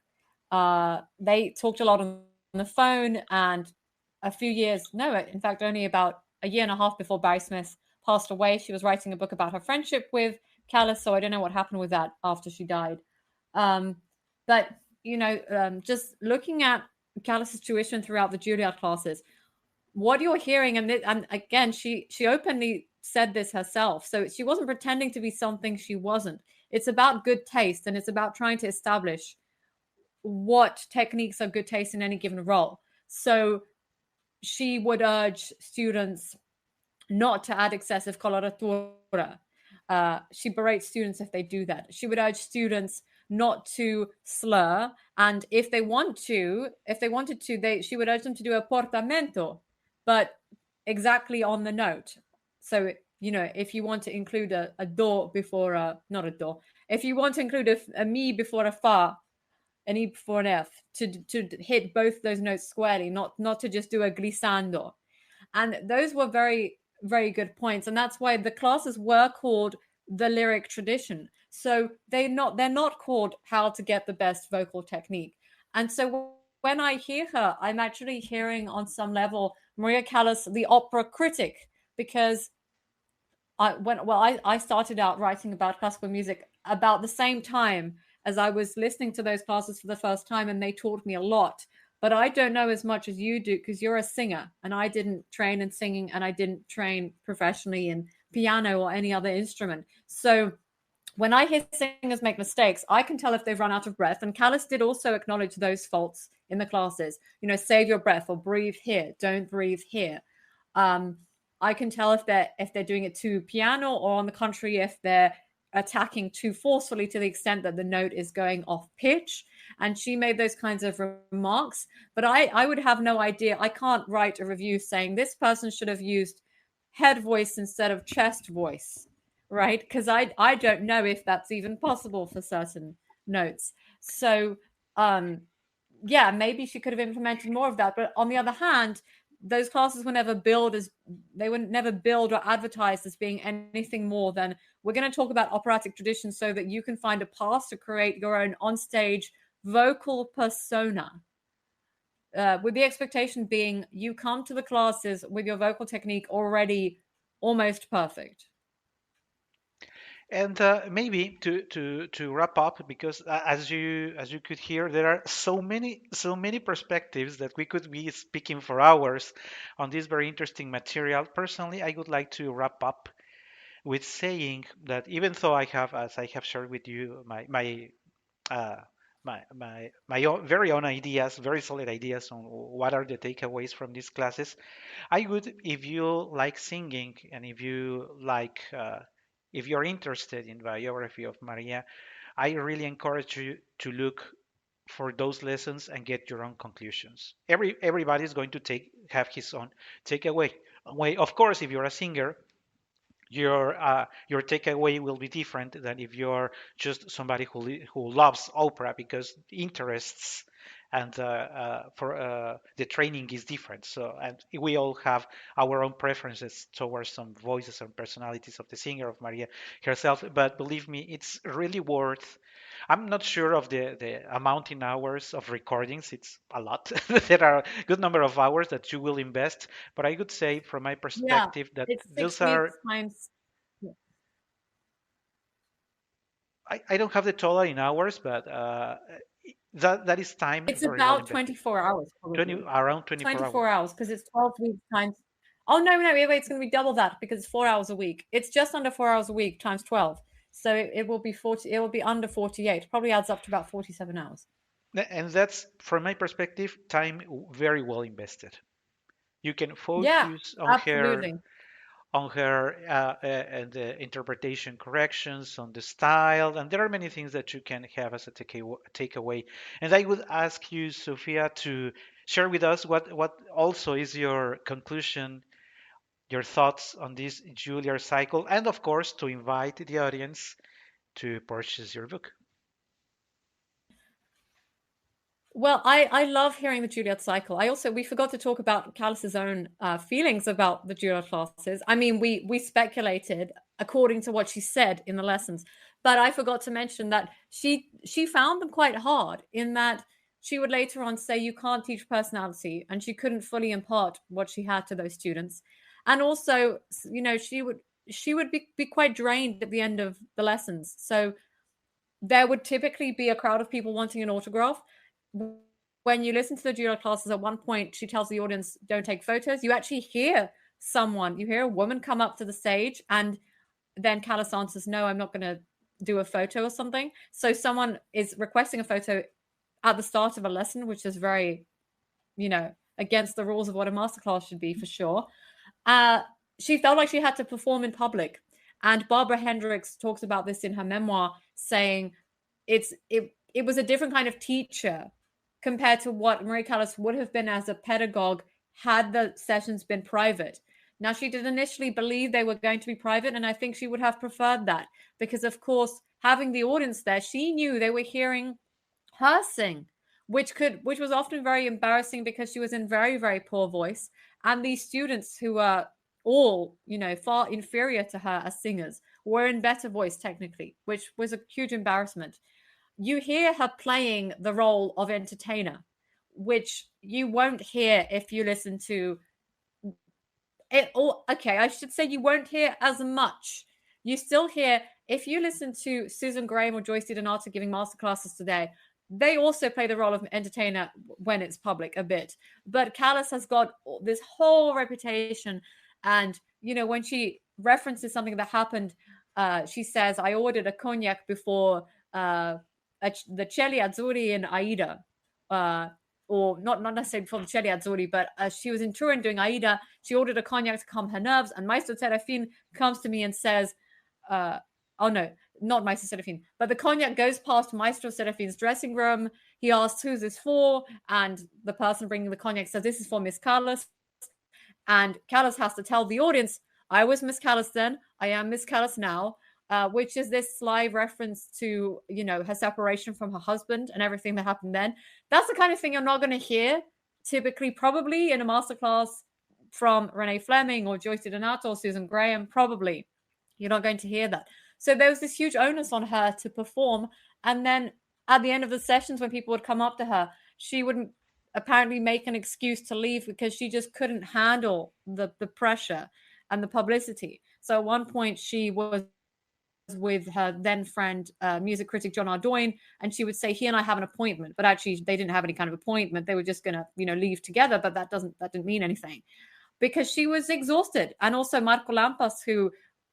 they talked a lot on the phone, and a few years, no, in fact, only about a year and a half before Barry Smith passed away, she was writing a book about her friendship with Callas, so I don't know what happened with that after she died. But, just looking at Callas's tuition throughout the Juilliard classes, what you're hearing, and again, she openly said this herself, so she wasn't pretending to be something she wasn't. It's about good taste, and it's about trying to establish what techniques are good taste in any given role. So she would urge students not to add excessive coloratura. She berates students if they do that. She would urge students not to slur, and if they wanted to, she would urge them to do a portamento, but exactly on the note. So, if you want to include a do before not a do, if you want to include a mi before a fa, an e before an f, to hit both those notes squarely, not to just do a glissando. And those were very, very good points. And that's why the classes were called the lyric tradition. So they're not called how to get the best vocal technique. And so when I hear her, I'm actually hearing on some level Maria Callas, the opera critic, because I started out writing about classical music about the same time as I was listening to those classes for the first time, and they taught me a lot. But I don't know as much as you do because you're a singer, and I didn't train in singing, and I didn't train professionally in piano or any other instrument. So when I hear singers make mistakes, I can tell if they've run out of breath. And Callas did also acknowledge those faults in the classes. Save your breath, or breathe here, don't breathe here. I can tell if they're doing it too piano, or on the contrary, if they're attacking too forcefully to the extent that the note is going off pitch. And she made those kinds of remarks. But I would have no idea. I can't write a review saying this person should have used head voice instead of chest voice, right? Because I don't know if that's even possible for certain notes. So yeah, maybe she could have implemented more of that. But on the other hand, those classes were never billed or advertised as being anything more than, we're going to talk about operatic traditions so that you can find a path to create your own onstage vocal persona, with the expectation being you come to the classes with your vocal technique already almost perfect. And maybe to wrap up, because as you could hear, there are so many perspectives that we could be speaking for hours on this very interesting material. Personally, I would like to wrap up with saying that even though I have, as I have shared with you, uh, my own, very own ideas, very solid ideas on what are the takeaways from these classes, I would, if you like singing and if you like, if you're interested in biography of Maria, I really encourage you to look for those lessons and get your own conclusions. Everybody is going to have his own takeaway. Of course, if you're a singer, your takeaway will be different than if you're just somebody who loves opera, because interests and for the training is different. So, and we all have our own preferences towards some voices and personalities of the singer, of Maria herself. But believe me, it's really worth. I'm not sure of the amount in hours of recordings. It's a lot. There are a good number of hours that you will invest. But I would say, from my Yeah, perspective, that it's 6 those weeks are. times. I don't have the total in hours, but that is time It's very well about invested. 24 hours, 20, probably. around 24 hours. 24 hours, because it's 12 weeks times. Oh, no, wait, it's going to be double that because it's 4 hours a week. It's just under 4 hours a week times 12. So it will be 40, it will be under 48. Probably adds up to about 47 hours. And that's, from my perspective, time very well invested. You can Yeah, focus absolutely. on her and the interpretation corrections, on the style, and there are many things that you can have as a takeaway. And I would ask you, Sophia, to share with us what also is your conclusion, your thoughts on this Juilliard cycle, and of course, to invite the audience to purchase your book. Well, I love hearing the Juilliard cycle. We forgot to talk about Callas's own feelings about the Juilliard classes. I mean, we speculated according to what she said in the lessons, but I forgot to mention that she found them quite hard, in that she would later on say you can't teach personality, and she couldn't fully impart what she had to those students. And also, she would be quite drained at the end of the lessons. So there would typically be a crowd of people wanting an autograph. when you listen to the Juilliard classes, at one point she tells the audience, don't take photos. You actually hear someone, you hear a woman come up to the stage, and then Callas answers, no, I'm not going to do a photo or something. So someone is requesting a photo at the start of a lesson, which is very, against the rules of what a masterclass should be, for sure. She felt like she had to perform in public. And Barbara Hendricks talks about this in her memoir, saying it was a different kind of teacher compared to what Maria Callas would have been as a pedagogue had the sessions been private. Now, she did initially believe they were going to be private, and I think she would have preferred that because, of course, having the audience there, she knew they were hearing her sing, which was often very embarrassing because she was in very, very poor voice, and these students who were all, far inferior to her as singers were in better voice technically, which was a huge embarrassment. You hear her playing the role of entertainer, which you won't hear if you listen to it. Or okay, I should say you won't hear as much. You still hear, if you listen to Susan Graham or Joyce DiDonato giving masterclasses today, they also play the role of entertainer when it's public a bit. But Callas has got this whole reputation. And, when she references something that happened, she says, I ordered a cognac before the Celli Azzurri in Aida. Or not necessarily before the Celli Azzurri, but she was in Turin doing Aida. She ordered a cognac to calm her nerves. And Maestro Serafin comes to me and says, oh no, not Maestro Serafin, but the cognac goes past Maestro Serafin's dressing room. He asks, who's this for? And the person bringing the cognac says, this is for Miss Callas. And Callas has to tell the audience, I was Miss Callas then, I am Miss Callas now, which is this sly reference to, her separation from her husband and everything that happened then. That's the kind of thing you're not going to hear typically, probably in a masterclass from Renee Fleming or Joyce DiDonato or Susan Graham. Probably you're not going to hear that. So there was this huge onus on her to perform. And then at the end of the sessions, when people would come up to her, she wouldn't apparently make an excuse to leave because she just couldn't handle the pressure and the publicity. So at one point she was with her then friend, music critic John Ardoin, and she would say, he and I have an appointment, but actually they didn't have any kind of appointment. They were just going to, leave together, but that didn't mean anything because she was exhausted. And also Marco Lampas, who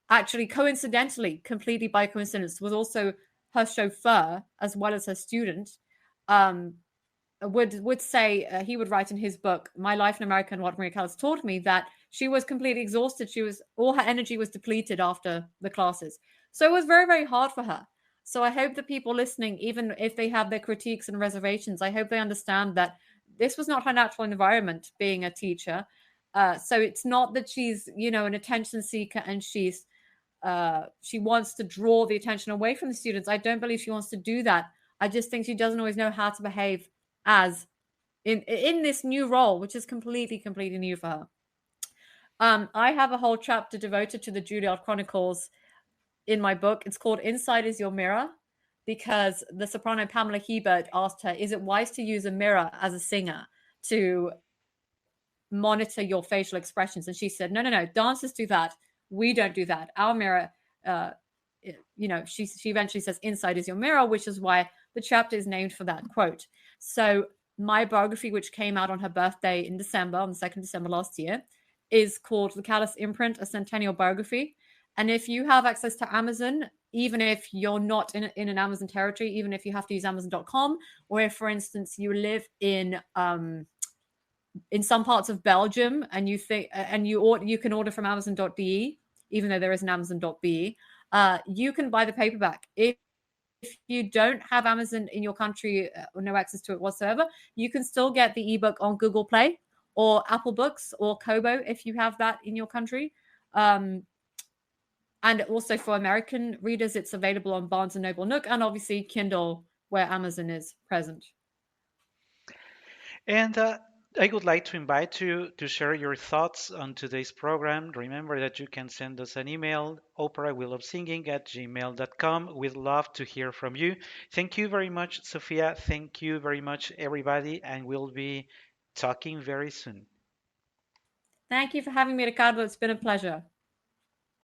actually coincidentally, completely by coincidence, was also her chauffeur as well as her student, would say, he would write in his book, My Life in America and What Maria Callas Taught Me, that she was completely exhausted. All her energy was depleted after the classes. So it was very, very hard for her. So I hope that people listening, even if they have their critiques and reservations, I hope they understand that this was not her natural environment being a teacher. So it's not that she's, an attention seeker and she wants to draw the attention away from the students. I don't believe she wants to do that. I just think she doesn't always know how to behave as in this new role, which is completely new for her. I have a whole chapter devoted to the Juilliard Chronicles in my book. It's called Inside is Your Mirror, because the soprano Pamela Hebert asked her, is it wise to use a mirror as a singer to monitor your facial expressions? And she said, no, dancers do that. We don't do that. Our mirror, she eventually says, inside is your mirror, which is why the chapter is named for that quote. So my biography, which came out on her birthday in December, on the 2nd of December last year, is called The Callas Imprint, a Centennial Biography. And if you have access to Amazon, even if you're not in an Amazon territory, even if you have to use Amazon.com, or if, for instance, you live in some parts of Belgium and you can order from Amazon.de, even though there is an Amazon.be, you can buy the paperback. If you don't have Amazon in your country or no access to it whatsoever, you can still get the ebook on Google Play or Apple Books or Kobo if you have that in your country. And also for American readers, it's available on Barnes & Noble Nook and obviously Kindle, where Amazon is present. And I would like to invite you to share your thoughts on today's program. Remember that you can send us an email, operawheelofsinging@gmail.com. We'd love to hear from you. Thank you very much, Sophia. Thank you very much, everybody. And we'll be talking very soon. Thank you for having me, Ricardo. It's been a pleasure.